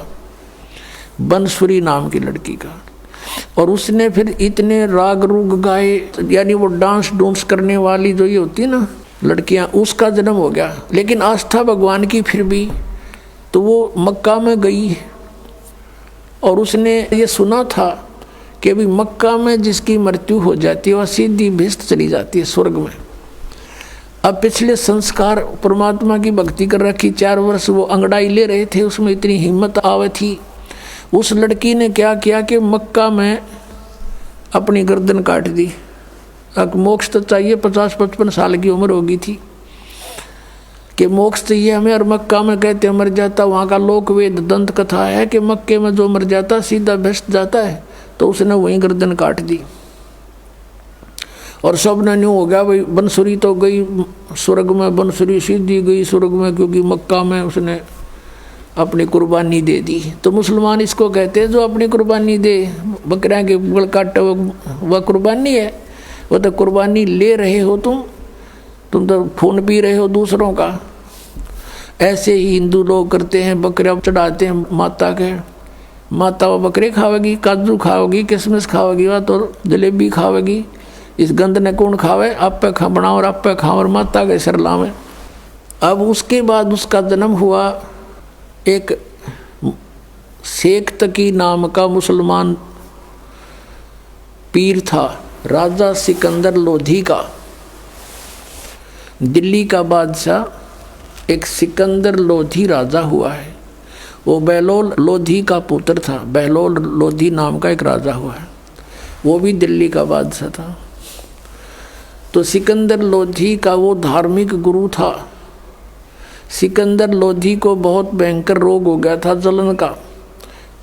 बनसुरी नाम की लड़की का, और उसने फिर इतने राग रूग गाए, यानी वो डांस डूंस करने वाली जो ये होती है ना लड़कियां, उसका जन्म हो गया। लेकिन आस्था भगवान की फिर भी, तो वो मक्का में गई और उसने ये सुना था कि अभी मक्का में जिसकी मृत्यु हो जाती है वह सीधी भिष्ट चली जाती है स्वर्ग में। अब पिछले संस्कार परमात्मा की भक्ति कर रखी, 4 वर्ष वो अंगड़ाई ले रहे थे, उसमें इतनी हिम्मत आवे थी। उस लड़की ने क्या किया कि मक्का में अपनी गर्दन काट दी। अब मोक्ष तो चाहिए, 50-55 साल की उम्र होगी थी कि मोक्ष चाहिए हमें, और मक्का में कहते मर जाता, वहाँ का लोक वेद दंत कथा है कि मक्के में जो मर जाता सीधा भ्रष्ट जाता है। तो उसने वहीं गर्दन काट दी और सब ने न्यू हो गया भाई, बनसुरी तो गई स्वर्ग में, बनसुरी सीधी गई स्वर्ग में, क्योंकि मक्का में उसने अपनी कुर्बानी दे दी। तो मुसलमान इसको कहते हैं जो अपनी कुर्बानी दे, बकरियाँ के गल काट वह कुर्बानी है। वह तो कुर्बानी ले रहे हो तुम तो खून पी रहे हो दूसरों का। ऐसे ही हिंदू लोग करते हैं, बकरियाँ चढ़ाते हैं माता के, माता वो बकरे खावेगी, काजू खाओगी, किशमिश खाओगी, वह तो जलेबी खावेगी। इस गंद ने कौन खावे, आप पे खा बनाओ और आप पे खाओ और माता के सिर लावे। अब उसके बाद उसका जन्म हुआ एक शेख तकी नाम का मुसलमान पीर था, राजा सिकंदर लोधी का, दिल्ली का बादशाह एक सिकंदर लोधी राजा हुआ है। वो बहलोल लोधी का पुत्र था, बहलोल लोधी नाम का एक राजा हुआ है, वो भी दिल्ली का बादशाह था। तो सिकंदर लोधी का वो धार्मिक गुरु था। सिकंदर लोधी को बहुत भयंकर रोग हो गया था जलन का,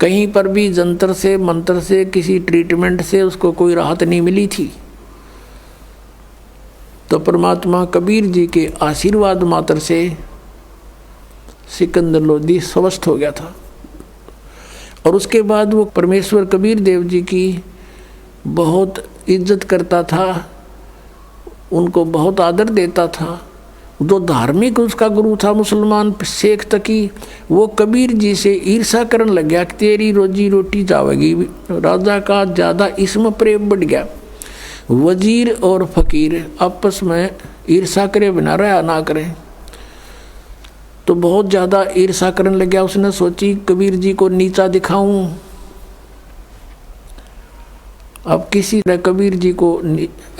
कहीं पर भी जंतर से मंत्र से किसी ट्रीटमेंट से उसको कोई राहत नहीं मिली थी। तो परमात्मा कबीर जी के आशीर्वाद मात्र से सिकंदर लोधी स्वस्थ हो गया था। और उसके बाद वो परमेश्वर कबीर देव जी की बहुत इज्जत करता था, उनको बहुत आदर देता था। जो धार्मिक उसका गुरु था मुसलमान शेख तकी, वो कबीर जी से ईर्षा करने लग गया कि तेरी रोजी रोटी जावेगी। राजा का ज़्यादा इसमें प्रेम बढ़ गया। वजीर और फकीर आपस में ईर्षा करे बिना रहा ना करें, तो बहुत ज़्यादा ईर्षा करने लग गया। उसने सोची कबीर जी को नीचा दिखाऊं, अब किसी तरह कबीर जी को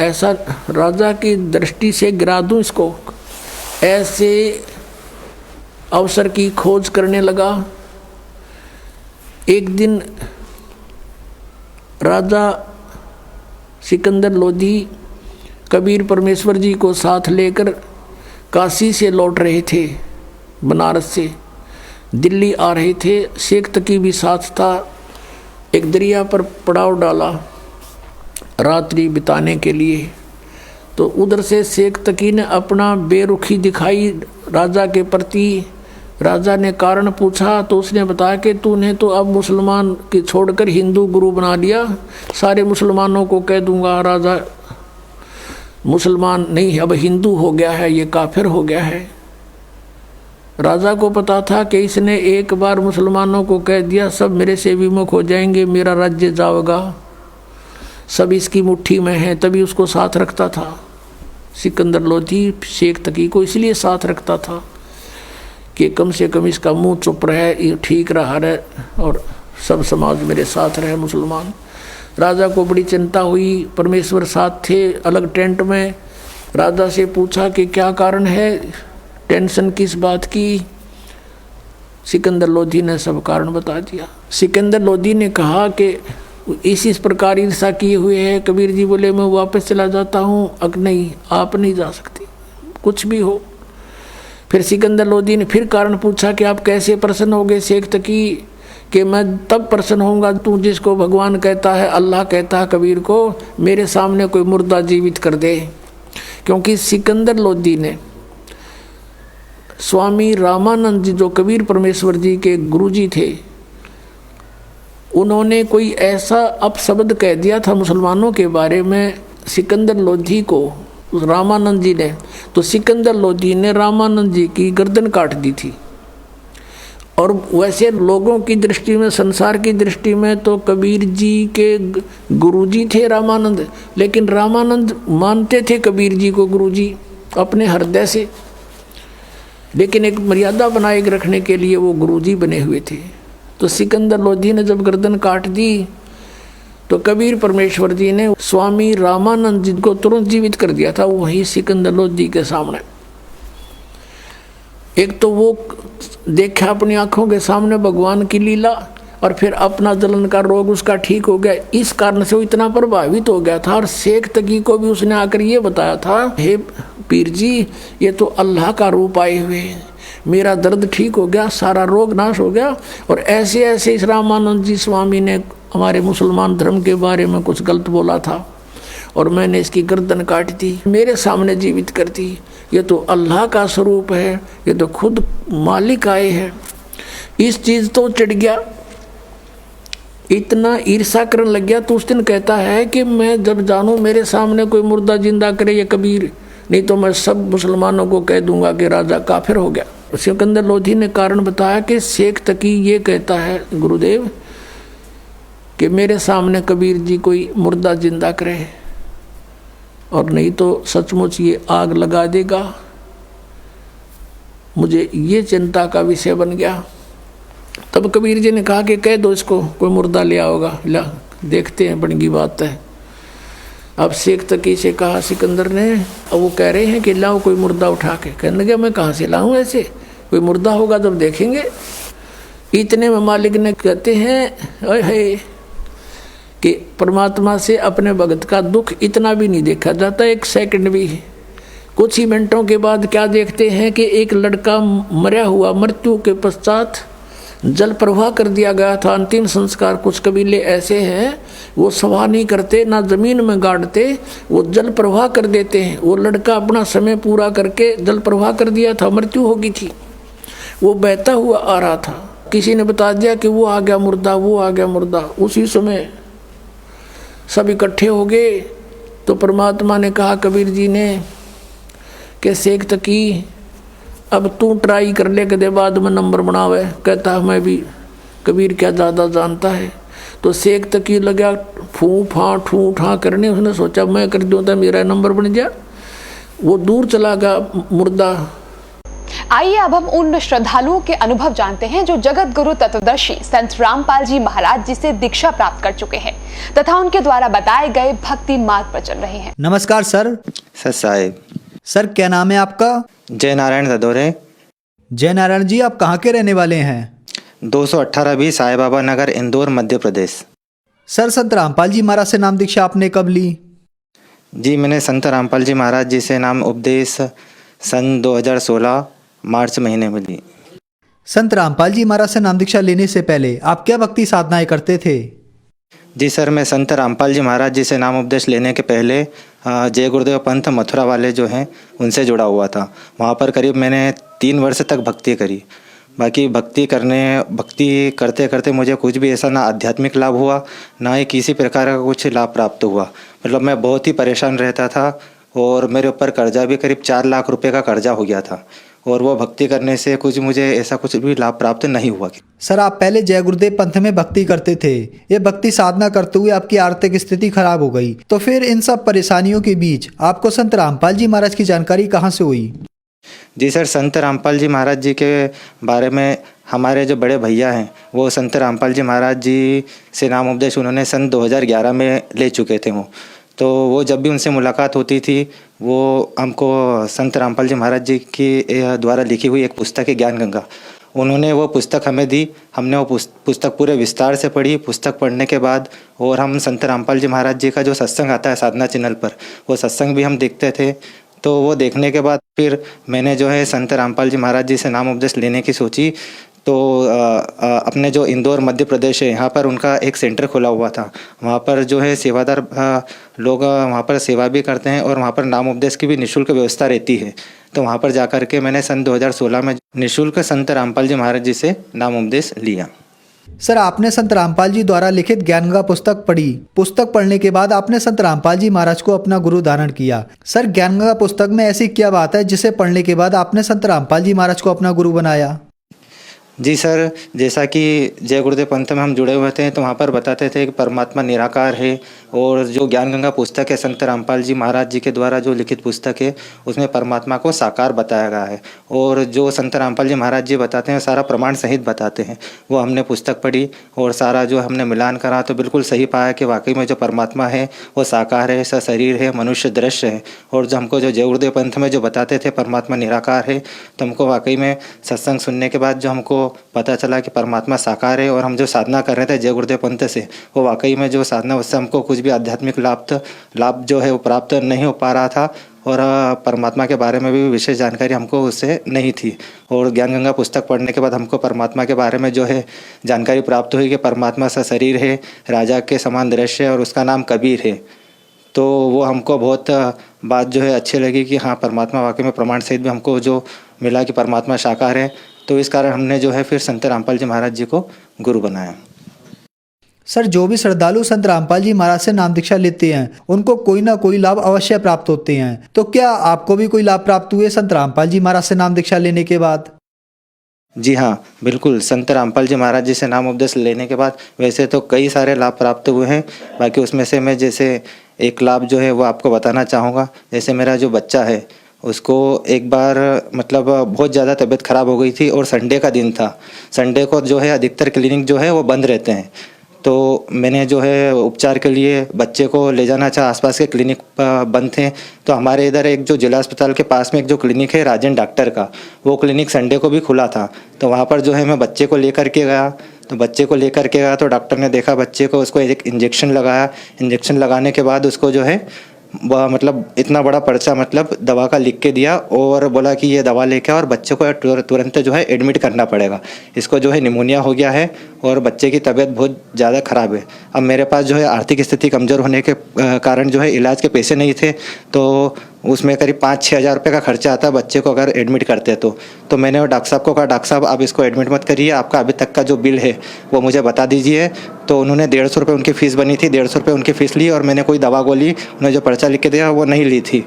ऐसा राजा की दृष्टि से गिरा दूं इसको। ऐसे अवसर की खोज करने लगा। एक दिन राजा सिकंदर लोधी कबीर परमेश्वर जी को साथ लेकर काशी से लौट रहे थे, बनारस से दिल्ली आ रहे थे। शेख तकी भी साथ था। एक दरिया पर पड़ाव डाला रात्रि बिताने के लिए। तो उधर से शेख तकी ने अपना बेरुखी दिखाई राजा के प्रति। राजा ने कारण पूछा तो उसने बताया कि तूने तो अब मुसलमान के छोड़कर हिंदू गुरु बना लिया, सारे मुसलमानों को कह दूंगा राजा मुसलमान नहीं अब हिंदू हो गया है, ये काफिर हो गया है। राजा को पता था कि इसने एक बार मुसलमानों को कह दिया सब मेरे से विमुख हो जाएंगे, मेरा राज्य जाएगा, सब इसकी मुट्ठी में है। तभी उसको साथ रखता था सिकंदर लोधी शेख तकी को, इसलिए साथ रखता था कि कम से कम इसका मुंह चुप रहे, ये ठीक रहा रहे और सब समाज मेरे साथ रहे मुसलमान। राजा को बड़ी चिंता हुई। परमेश्वर साथ थे अलग टेंट में। राजा से पूछा कि क्या कारण है, टेंशन किस बात की। सिकंदर लोधी ने सब कारण बता दिया। सिकंदर लोधी ने कहा कि इस प्रकार ईर्षा किए हुए है। कबीर जी बोले मैं वापस चला जाता हूँ। नहीं, आप नहीं जा सकती, कुछ भी हो। फिर सिकंदर लोधी ने फिर कारण पूछा कि आप कैसे प्रसन्न हो गए शेख तकी, कि मैं तब प्रसन्न होऊंगा तू जिसको भगवान कहता है, अल्लाह कहता है कबीर को, मेरे सामने कोई मुर्दा जीवित कर दे। क्योंकि सिकंदर लोधी ने स्वामी रामानंद जी जो कबीर परमेश्वर जी के गुरुजी थे, उन्होंने कोई ऐसा अपशब्द कह दिया था मुसलमानों के बारे में सिकंदर लोधी को रामानंद जी ने, तो सिकंदर लोधी ने रामानंद जी की गर्दन काट दी थी। और वैसे लोगों की दृष्टि में, संसार की दृष्टि में तो कबीर जी के गुरुजी थे रामानंद, लेकिन रामानंद मानते थे कबीर जी को गुरुजी अपने हृदय से, लेकिन एक मर्यादा बनाए रखने के लिए वो गुरुजी बने हुए थे। तो सिकंदर लोधी ने जब गर्दन काट दी तो कबीर परमेश्वर जी ने स्वामी रामानंद जी को तुरंत जीवित कर दिया था वही सिकंदर लोधी के सामने। एक तो वो देखा अपनी आंखों के सामने भगवान की लीला, और फिर अपना जलन का रोग उसका ठीक हो गया। इस कारण से वो इतना प्रभावित हो गया था। और शेख तकी को भी उसने आकर ये बताया था, हे पीर जी, ये तो अल्लाह का रूप आए हुए हैं, मेरा दर्द ठीक हो गया, सारा रोग नाश हो गया। और ऐसे ऐसे इस रामानंद जी स्वामी ने हमारे मुसलमान धर्म के बारे में कुछ गलत बोला था और मैंने इसकी गर्दन काट दी, मेरे सामने जीवित कर दी। ये तो अल्लाह का स्वरूप है, ये तो खुद मालिक आए हैं। इस चीज़ तो चढ़ गया, इतना ईर्षा करने लग गया। तो उस दिन कहता है कि मैं जब जानूँ मेरे सामने कोई मुर्दा जिंदा करे ये कबीर, नहीं तो मैं सब मुसलमानों को कह दूंगा कि राजा काफिर हो गया। सिकंदर लोधी ने कारण बताया कि शेख तकी ये कहता है गुरुदेव कि मेरे सामने कबीर जी कोई मुर्दा जिंदा करे, और नहीं तो सचमुच ये आग लगा देगा। मुझे ये चिंता का विषय बन गया। तब कबीर जी ने कहा कि कह दो इसको कोई मुर्दा ले आओगा, ला देखते हैं बन की बात है। अब शेख तकी से कहा सिकंदर ने, अब वो कह रहे हैं कि लाओ कोई मुर्दा उठा के। कहने लगे मैं कहाँ से लाऊं, ऐसे कोई मुर्दा होगा जब देखेंगे। इतने में मालिक ने कहते हैं है कि परमात्मा से अपने भगत का दुख इतना भी नहीं देखा जाता, एक सेकंड भी। कुछ ही मिनटों के बाद क्या देखते हैं कि एक लड़का मरा हुआ, मृत्यु के पश्चात जल प्रवाह कर दिया गया था। अंतिम संस्कार कुछ कबीले ऐसे हैं वो सवाह नहीं करते, ना जमीन में गाड़ते, वो जल प्रवाह कर देते हैं। वो लड़का अपना समय पूरा करके जल प्रवाह कर दिया था, मृत्यु हो गई थी, वो बहता हुआ आ रहा था। किसी ने बता दिया कि वो आ गया मुर्दा, वो आ गया मुर्दा। उसी समय सब इकट्ठे हो गए तो परमात्मा ने कहा कबीर जी ने कि शेख तकी अब तू ट्राई कर ले, कदे बाद में नंबर बनावे। कहता मैं भी कबीर क्या ज़्यादा जानता है। तो शेख तकी लगा फू ठा करने। उसने सोचा मैं कर दूँ तो मेरा नंबर बन जाए। वो दूर चला गया मुर्दा। आइए अब हम उन श्रद्धालुओं के अनुभव जानते हैं जो जगत गुरु तत्वदर्शी संत रामपाल जी महाराज जी से दीक्षा प्राप्त कर चुके हैं तथा उनके द्वारा बताए गए भक्ति मार्ग पर चल रहे हैं। नमस्कार सर। साहेब। सर क्या नाम है आपका? जय नारायण ददोरे। जय नारायण जी, आप कहाँ के रहने वाले हैं? 218 बी साई बाबा नगर, इंदौर, मध्य प्रदेश। सर संत रामपाल जी महाराज से नाम दीक्षा आपने कब ली? जी मैंने संत रामपाल जी महाराज जी से नाम उपदेश सन 2016 मार्च महीने में ली। संत रामपाल जी महाराज से नाम दीक्षा लेने से पहले आप क्या भक्ति साधनाएं करते थे? जी सर, मैं संत रामपाल जी महाराज जी से नाम उपदेश लेने के पहले जय गुरुदेव पंथ मथुरा वाले जो हैं उनसे जुड़ा हुआ था। वहाँ पर करीब मैंने 3 वर्ष तक भक्ति करी। बाकी भक्ति करते करते मुझे कुछ भी ऐसा ना आध्यात्मिक लाभ हुआ, ना ही किसी प्रकार का कुछ लाभ प्राप्त हुआ। मतलब मैं बहुत ही परेशान रहता था और मेरे ऊपर कर्जा भी करीब 4 लाख रुपए का कर्जा हो गया था और वो भक्ति करने से मुझे ऐसा कुछ भी लाभ प्राप्त नहीं हुआ। सर आप पहले जय गुरुदेव पंथ में भक्ति करते थे, ये भक्ति साधना करते हुए आपकी आर्थिक स्थिति खराब हो गई, तो फिर इन सब परेशानियों के बीच आपको संत रामपाल जी महाराज की जानकारी कहाँ से हुई? जी सर, संत रामपाल जी महाराज जी के बारे में हमारे जो बड़े भैया हैं वो संत रामपाल जी महाराज जी से नाम उपदेश उन्होंने सन 2011 में ले चुके थे। तो वो जब भी उनसे मुलाकात होती थी वो हमको संत रामपाल जी महाराज जी की द्वारा लिखी हुई एक पुस्तक है ज्ञान गंगा, उन्होंने वो पुस्तक हमें दी। हमने वो पुस्तक पूरे विस्तार से पढ़ी। पुस्तक पढ़ने के बाद और हम संत रामपाल जी महाराज जी का जो सत्संग आता है साधना चैनल पर, वो सत्संग भी हम देखते थे। तो वो देखने के बाद फिर मैंने जो है संत रामपाल जी महाराज जी से नाम उपदेश लेने की सोची। तो अपने जो इंदौर मध्य प्रदेश है यहाँ पर उनका एक सेंटर खुला हुआ था। वहाँ पर जो है सेवादार लोग वहाँ पर सेवा भी करते हैं और वहाँ पर नाम उपदेश की भी निःशुल्क व्यवस्था रहती है। तो वहाँ पर जाकर के मैंने सन 2016 में निःशुल्क संत रामपाल जी महाराज जी से नाम उपदेश लिया। सर आपने संत रामपाल जी द्वारा लिखित ज्ञान गंगा पुस्तक पढ़ी। पुस्तक पढ़ने के बाद आपने संत रामपाल जी महाराज को अपना गुरु धारण किया। सर ज्ञान गंगा पुस्तक में ऐसी क्या बात है जिसे पढ़ने के बाद आपने संत रामपाल जी महाराज को अपना गुरु बनाया? जी सर, जैसा कि जय गुरुदेव पंथ में हम जुड़े हुए थे तो वहाँ पर बताते थे कि परमात्मा निराकार है और जो ज्ञान गंगा पुस्तक है संत रामपाल जी महाराज जी के द्वारा जो लिखित पुस्तक है उसमें परमात्मा को साकार बताया गया है। और जो संत रामपाल जी महाराज जी बताते हैं सारा प्रमाण सहित बताते हैं। वो हमने पुस्तक पढ़ी और सारा जो हमने मिलान करा तो बिल्कुल सही पाया कि वाकई में जो परमात्मा है वो साकार है, सशरीर है, मनुष्य दृश्य है। और जो हमको जो जय गुरुदेव पंथ में जो बताते थे परमात्मा निराकार है, तो हमको वाकई में सत्संग सुनने के बाद जो हमको पता चला कि परमात्मा साकार है और हम जो साधना कर रहे थे जय गुरुदेव पंथ से वो वाकई में जो साधना उससे हमको कुछ भी आध्यात्मिक लाभ जो है वो प्राप्त नहीं हो पा रहा था और परमात्मा के बारे में भी विशेष जानकारी हमको उससे नहीं थी। और ज्ञान गंगा पुस्तक पढ़ने के बाद हमको परमात्मा के बारे में जो है जानकारी प्राप्त हुई कि परमात्मा सा शरीर है, राजा के समान दृश्य है और उसका नाम कबीर है। तो वो हमको बहुत बात जो है अच्छी लगी कि हाँ परमात्मा वाकई में प्रमाण सहित भी हमको जो मिला कि परमात्मा साकार है। तो इस कारण हमने जो है फिर संत रामपाल जी महाराज जी को गुरु बनाया। सर जो भी श्रद्धालु संत रामपाल जी महाराज से नाम दीक्षा लेते हैं उनको कोई ना कोई लाभ अवश्य प्राप्त होते हैं, तो क्या आपको भी कोई लाभ प्राप्त हुए संत रामपाल जी महाराज से नाम दीक्षा लेने के बाद? जी हाँ बिल्कुल, संत रामपाल जी महाराज जी से नाम उपदेश लेने के बाद वैसे तो कई सारे लाभ प्राप्त हुए हैं। बाकी उसमें से मैं जैसे एक लाभ जो है वो आपको बताना चाहूँगा। जैसे मेरा जो बच्चा है उसको एक बार मतलब बहुत ज़्यादा तबीयत ख़राब हो गई थी और संडे का दिन था। संडे को जो है अधिकतर क्लिनिक जो है वो बंद रहते हैं। तो मैंने जो है उपचार के लिए बच्चे को ले जाना चाहा, आसपास के क्लिनिक बंद थे। तो हमारे इधर एक जो जिला अस्पताल के पास में एक जो क्लिनिक है राजन डॉक्टर का, वो क्लिनिक संडे को भी खुला था। तो वहाँ पर जो है मैं बच्चे को लेकर के गया। तो बच्चे को लेकर के गया तो डॉक्टर ने देखा बच्चे को, उसको एक इंजेक्शन लगाया। इंजेक्शन लगाने के बाद उसको जो है मतलब इतना बड़ा पर्चा मतलब दवा का लिख के दिया और बोला कि ये दवा लेके और बच्चे को तुरंत जो है एडमिट करना पड़ेगा, इसको जो है निमोनिया हो गया है और बच्चे की तबीयत बहुत ज़्यादा ख़राब है। अब मेरे पास जो है आर्थिक स्थिति कमज़ोर होने के कारण जो है इलाज के पैसे नहीं थे, तो उसमें करीब 5-6 हज़ार रुपये का खर्चा आता है बच्चे को अगर एडमिट करते तो मैंने डॉक्टर साहब को कहा, डॉक्टर साहब आप इसको एडमिट मत करिए, आपका अभी तक का जो बिल है वो मुझे बता दीजिए। तो उन्होंने 150 रुपये उनकी फ़ीस बनी थी, 150 रुपये उनकी फ़ीस ली और मैंने कोई दवा गोली उन्हें जो पर्चा लिख के दिया वो नहीं ली थी।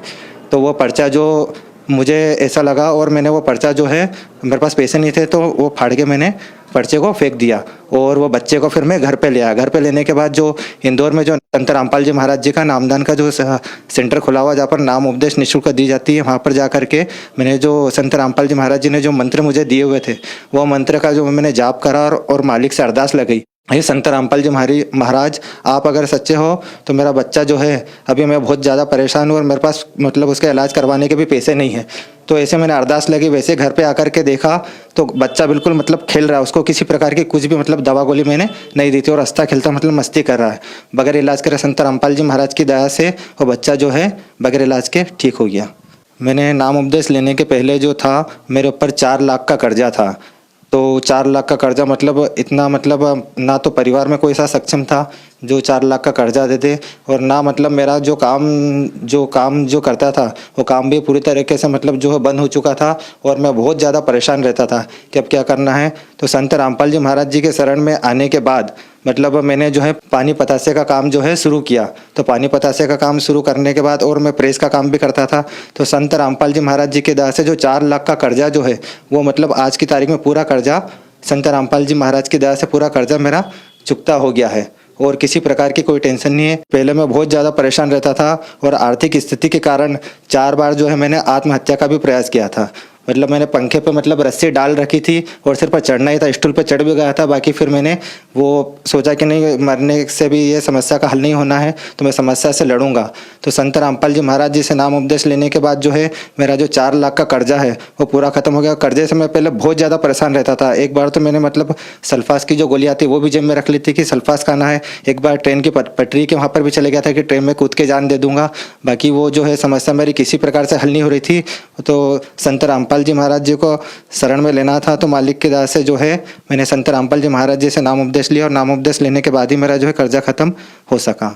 तो वो पर्चा जो मुझे ऐसा लगा और मैंने वो पर्चा जो है, मेरे पास पैसे नहीं थे तो वो फाड़ के मैंने पर्चे को फेंक दिया और वो बच्चे को फिर मैं घर पे ले आया। घर पे लेने के बाद जो इंदौर में जो संत रामपाल जी महाराज जी का नामदान का जो सेंटर खुला हुआ जहाँ पर नाम उपदेश निःशुल्क दी जाती है, वहाँ पर जा करके मैंने जो संत रामपाल जी महाराज जी ने जो मंत्र मुझे दिए हुए थे वो मंत्र का जो मैंने जाप करा और मालिक से अरदास लगाई, ये संत रामपाल जी महाराज आप अगर सच्चे हो तो मेरा बच्चा जो है, अभी मैं बहुत ज़्यादा परेशान हूँ और मेरे पास मतलब उसका इलाज करवाने के भी पैसे नहीं है। तो ऐसे मैंने अरदास लगी, वैसे घर पे आकर के देखा तो बच्चा बिल्कुल मतलब खेल रहा है, उसको किसी प्रकार की कुछ भी मतलब दवा गोली मैंने नहीं दी थी और हंसता खेलता मतलब मस्ती कर रहा है। बगैर इलाज करे संत रामपाल जी महाराज की दया से वो बच्चा जो है बगैर इलाज के ठीक हो गया। मैंने नाम उपदेश लेने के पहले जो था मेरे ऊपर 4 लाख का कर्जा था। तो 4 लाख का कर्जा मतलब इतना मतलब ना तो परिवार में कोई ऐसा सक्षम था जो 4 लाख का कर्जा दे दे और ना मतलब मेरा जो काम जो करता था वो काम भी पूरी तरीके से मतलब जो है बंद हो चुका था और मैं बहुत ज़्यादा परेशान रहता था कि अब क्या करना है। तो संत रामपाल जी महाराज जी के शरण में आने के बाद मतलब मैंने जो है पानी पतासे का काम जो है शुरू किया। तो पानी पतासे का काम शुरू करने के बाद और मैं प्रेस का काम भी करता था। तो संत रामपाल जी महाराज जी के दया से जो 4 लाख का कर्जा जो है वो मतलब आज की तारीख में पूरा कर्जा संत रामपाल जी महाराज की दया से पूरा कर्जा मेरा चुकता हो गया है और किसी प्रकार की कोई टेंशन नहीं है। पहले मैं बहुत ज़्यादा परेशान रहता था और आर्थिक स्थिति के कारण 4 बार जो है मैंने आत्महत्या का भी प्रयास किया था। मतलब मैंने पंखे पे मतलब रस्सी डाल रखी थी और सिर पर चढ़ना ही था, स्टूल पे चढ़ भी गया था। बाकी फिर मैंने वो सोचा कि नहीं, मरने से भी ये समस्या का हल नहीं होना है तो मैं समस्या से लड़ूंगा। तो संत रामपाल जी महाराज जी से नाम उपदेश लेने के बाद जो है मेरा जो 4 लाख का कर्जा है वो पूरा खत्म हो गया। कर्जे से मैं पहले बहुत ज़्यादा परेशान रहता था। एक बार तो मैंने मतलब सल्फास की जो गोली आती है वो भी जेब में रख ली थी कि सल्फास खाना है। एक बार ट्रेन की पटरी के वहाँ पर भी चले गया था कि ट्रेन में कूद के जान दे दूंगा। बाकी वो जो है समस्या मेरी किसी प्रकार से हल नहीं हो रही थी। तो संत रामपाल जी महाराज जी को शरण में लेना था तो मालिक की दया से जो है मैंने संत रामपाल जी महाराज जी से नाम उपदेश लिया और नाम उपदेश लेने के बाद ही मेरा जो है कर्जा ख़त्म हो सका।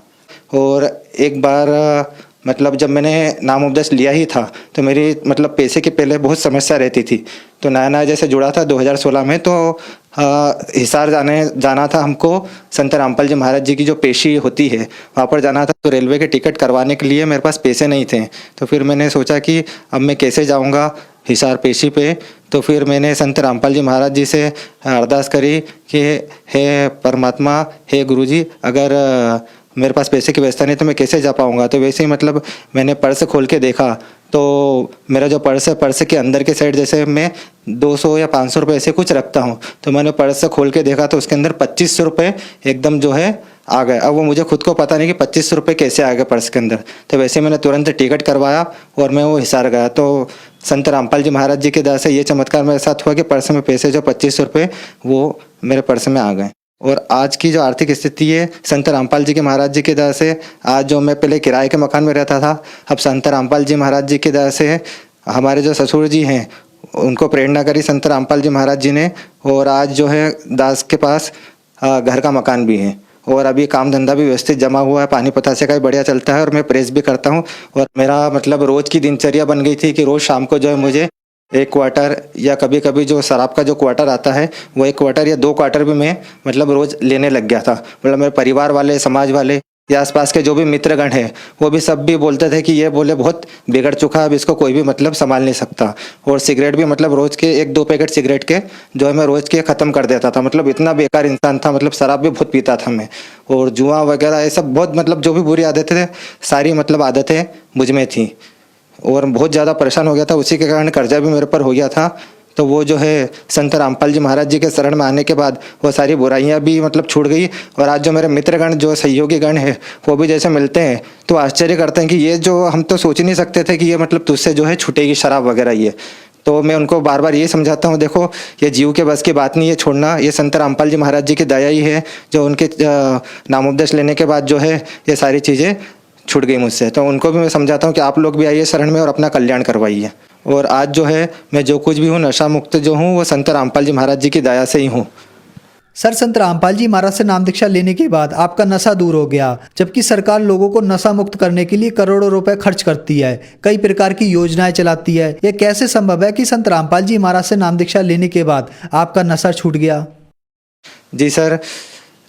और एक बार मतलब जब मैंने नाम उपदेश लिया ही था तो मेरी मतलब पैसे की पहले बहुत समस्या रहती थी। तो नया नया जैसे जुड़ा था 2016 में तो हिसार जाना था हमको। संत रामपाल जी महाराज जी की जो पेशी होती है वहाँ पर जाना था। तो रेलवे के टिकट करवाने के लिए मेरे पास पैसे नहीं थे। तो फिर मैंने सोचा कि अब मैं कैसे जाऊँगा हिसार पेशी पे। तो फिर मैंने संत रामपाल जी महाराज जी से अरदास करी कि हे परमात्मा, हे गुरुजी, अगर मेरे पास पैसे की व्यवस्था नहीं तो मैं कैसे जा पाऊँगा। तो वैसे ही मतलब मैंने पर्स खोल के देखा तो मेरा जो पर्स है, पर्स के अंदर के साइड जैसे मैं 200 या 500 रुपये ऐसे कुछ रखता हूँ। तो मैंने पर्स खोल के देखा तो उसके अंदर 2500 रुपये एकदम जो है आ गए। अब वो मुझे खुद को पता नहीं कि 2500 रुपये कैसे आ गए पर्स के अंदर। तो वैसे मैंने तुरंत टिकट करवाया और मैं वो हिसार गया। तो संत रामपाल जी महाराज जी के दया से ये चमत्कार मेरे साथ हुआ कि पर्स में पैसे जो 2500 रुपये वो मेरे पर्स में आ गए। और आज की जो आर्थिक स्थिति है संत रामपाल जी के महाराज जी की दया से, आज जो मैं पहले किराए के मकान में रहता था, अब संत रामपाल जी महाराज जी की दया से हमारे जो ससुर जी हैं उनको प्रेरणा करी संत रामपाल जी महाराज जी ने। और आज जो है दास के पास घर का मकान भी है और अभी काम धंधा भी व्यवस्थित जमा हुआ है। पानी पतासे का भी बढ़िया चलता है और मैं प्रेस भी करता हूँ। और मेरा मतलब रोज़ की दिनचर्या बन गई थी कि रोज़ शाम को जो है मुझे 1 क्वार्टर या कभी कभी जो शराब का जो क्वार्टर आता है वो 1 क्वार्टर या 2 क्वार्टर भी मैं मतलब रोज़ लेने लग गया था। मतलब मेरे परिवार वाले, समाज वाले या आसपास के जो भी मित्रगण हैं वो भी सब भी बोलते थे कि ये बोले बहुत बिगड़ चुका है, अब इसको कोई भी मतलब संभाल नहीं सकता। और सिगरेट भी मतलब रोज़ के 1-2 पैकेट सिगरेट के जो है मैं रोज़ के ख़त्म कर देता था। मतलब इतना बेकार इंसान था। मतलब शराब भी बहुत पीता था मैं और जुआ वगैरह ये सब बहुत मतलब जो भी बुरी आदतें थे सारी मतलब आदतें मुझ में थी और बहुत ज़्यादा परेशान हो गया था। उसी के कारण कर्जा भी मेरे पर हो गया था। तो वो जो है संत रामपाल जी महाराज जी के शरण में आने के बाद वो सारी बुराइयां भी मतलब छूट गई। और आज जो मेरे मित्रगण, जो सहयोगी गण है, वो भी जैसे मिलते हैं तो आश्चर्य करते हैं कि ये जो हम तो सोच ही नहीं सकते थे कि ये मतलब तुझसे जो है छूटेगी शराब वगैरह ये। तो मैं उनको बार बार ये समझाता हूँ, देखो ये जीव के बस की बात नहीं है छोड़ना। ये संत रामपाल जी महाराज जी की दया ही है जो उनके नामोपदेश लेने के बाद जो है ये सारी चीज़ें छूट गई मुझसे। तो उनको भी मैं समझाता हूँ कि आप लोग भी आइए शरण में और अपना कल्याण करवाइए। और आज जो है मैं जो कुछ भी हूँ, नशा मुक्त जो हूँ, वो संत रामपाल जी महाराज जी की दया से ही हूँ। सर, संत रामपाल जी महाराज से नाम दीक्षा लेने के बाद आपका नशा दूर हो गया, जबकि सरकार लोगों को नशा मुक्त करने के लिए करोड़ों रुपए खर्च करती है, कई प्रकार की योजनाएं चलाती है। यह कैसे संभव है कि संत रामपाल जी महाराज से नाम दीक्षा लेने के बाद आपका नशा छूट गया? जी सर,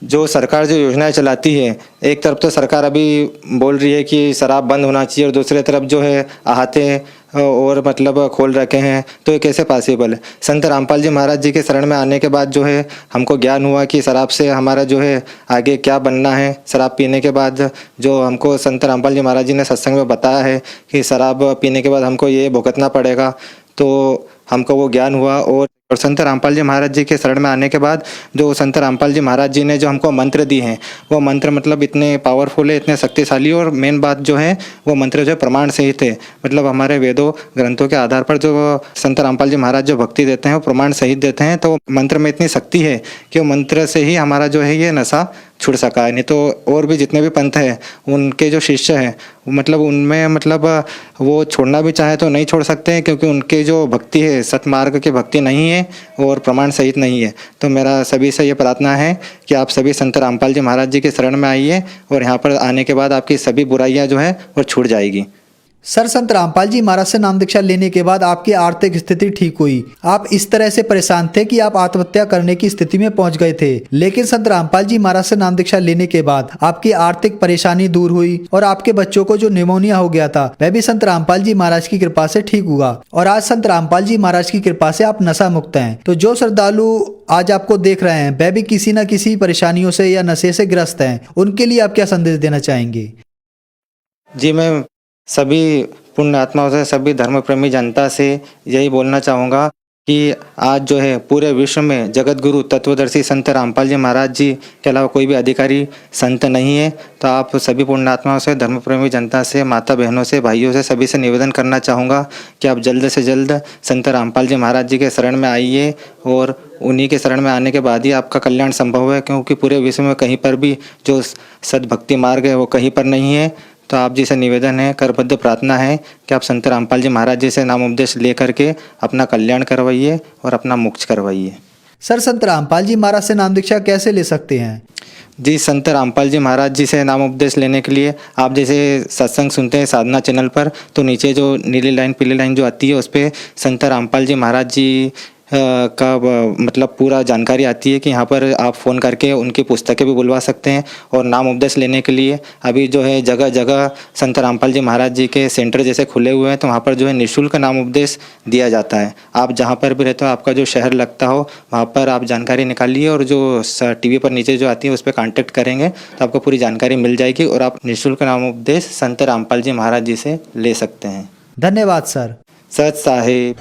जो सरकार जो योजनाएं चलाती है, एक तरफ तो सरकार अभी बोल रही है कि शराब बंद होना चाहिए और दूसरी तरफ जो है आहते और मतलब खोल रखे हैं, तो ये कैसे पॉसिबल है? संत रामपाल जी महाराज जी के शरण में आने के बाद जो है हमको ज्ञान हुआ कि शराब से हमारा जो है आगे क्या बनना है। शराब पीने के बाद जो हमको संत रामपाल जी महाराज जी ने सत्संग में बताया है कि शराब पीने के बाद हमको ये भुगतना पड़ेगा, तो हमको वो ज्ञान हुआ। और संत रामपाल जी महाराज जी के शरण में आने के बाद जो संत रामपाल जी महाराज जी ने जो हमको मंत्र दिए हैं, वो मंत्र मतलब इतने पावरफुल है, इतने शक्तिशाली, और मेन बात जो है वो मंत्र जो है प्रमाण सहित है। मतलब हमारे वेदों ग्रंथों के आधार पर जो संत रामपाल जी महाराज जो भक्ति देते हैं वो प्रमाण सहित देते हैं। तो मंत्र में इतनी शक्ति है कि वो मंत्र से ही हमारा जो है ये नशा छुड़ सका है। नहीं तो और भी जितने भी पंथ हैं उनके जो शिष्य हैं मतलब उनमें मतलब वो छोड़ना भी चाहे तो नहीं छोड़ सकते हैं, क्योंकि उनके जो भक्ति है सतमार्ग की भक्ति नहीं है और प्रमाण सहित नहीं है। तो मेरा सभी से ये प्रार्थना है कि आप सभी संत रामपाल जी महाराज जी के शरण में आइए और यहाँ पर आने के बाद आपकी सभी बुराइयाँ जो है वो छूट जाएगी। सर, संत रामपाल जी महाराज से नाम दीक्षा लेने के बाद आपकी आर्थिक स्थिति ठीक हुई। आप इस तरह से परेशान थे कि आप आत्महत्या करने की स्थिति में पहुंच गए थे, लेकिन संत रामपाल जी महाराज से नाम दीक्षा लेने के बाद आपकी आर्थिक परेशानी दूर हुई और आपके बच्चों को जो निमोनिया हो गया था वह भी संत रामपाल जी महाराज की कृपा से ठीक हुआ। और आज संत रामपाल जी महाराज की कृपा से आप नशा मुक्त हैं। तो जो श्रद्धालु आज आपको देख रहे हैं वह भी किसी न किसी परेशानियों से या नशे से ग्रस्त हैं, उनके लिए आप क्या संदेश देना चाहेंगे? जी, मैं सभी पुण्य आत्माओं से, सभी धर्म प्रेमी जनता से यही बोलना चाहूँगा कि आज जो है पूरे विश्व में जगत गुरु तत्वदर्शी संत रामपाल जी महाराज जी के अलावा कोई भी अधिकारी संत नहीं है। तो आप सभी पुण्य आत्माओं से, धर्म प्रेमी जनता से, माता बहनों से, भाइयों से, सभी से निवेदन करना चाहूँगा कि आप जल्द से जल्द संत रामपाल जी महाराज जी के शरण में आइए और उन्हीं के शरण में आने के बाद ही आपका कल्याण संभव है, क्योंकि पूरे विश्व में कहीं पर भी जो सद्भक्ति मार्ग है वो कहीं पर नहीं है। तो आप जी से निवेदन है, करबद्ध प्रार्थना है कि आप संत रामपाल जी महाराज जी से नाम उपदेश ले करके अपना कल्याण करवाइए और अपना मोक्ष करवाइए। सर, संत रामपाल जी महाराज से नाम दीक्षा कैसे ले सकते हैं? जी, संत रामपाल जी महाराज जी से नाम उपदेश लेने के लिए आप जैसे सत्संग सुनते हैं साधना चैनल पर, तो नीचे जो नीली लाइन पीली लाइन जो आती है उस पर संत रामपाल जी महाराज जी का मतलब पूरा जानकारी आती है कि यहाँ पर आप फ़ोन करके उनकी पुस्तकें भी बुलवा सकते हैं। और नाम उपदेश लेने के लिए अभी जो है जगह जगह संत रामपाल जी महाराज जी के सेंटर जैसे खुले हुए हैं, तो वहाँ पर जो है निःशुल्क नाम उपदेश दिया जाता है। आप जहाँ पर भी रहते हो, आपका जो शहर लगता हो, वहाँ पर आप जानकारी निकालिए और जो टीवी पर नीचे जो आती है उस पर कॉन्टैक्ट करेंगे तो आपको पूरी जानकारी मिल जाएगी और आप निःशुल्क नाम उपदेश संत रामपाल जी महाराज जी से ले सकते हैं। धन्यवाद सर। सत साहिब।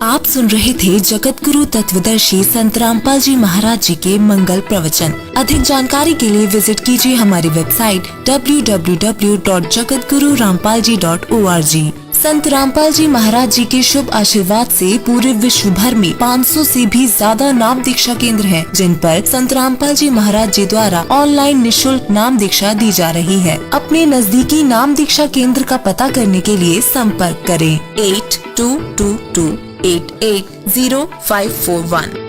आप सुन रहे थे जगत गुरु तत्वदर्शी संत रामपाल जी महाराज जी के मंगल प्रवचन। अधिक जानकारी के लिए विजिट कीजिए हमारी वेबसाइट www.jagatgururampalji.org। संत रामपाल जी महाराज जी के शुभ आशीर्वाद से पूरे विश्व भर में 500 से भी ज्यादा नाम दीक्षा केंद्र हैं, जिन पर संत रामपाल जी महाराज जी द्वारा ऑनलाइन निःशुल्क नाम दीक्षा दी जा रही है। अपने नजदीकी नाम दीक्षा केंद्र का पता करने के लिए संपर्क करें 8222880541।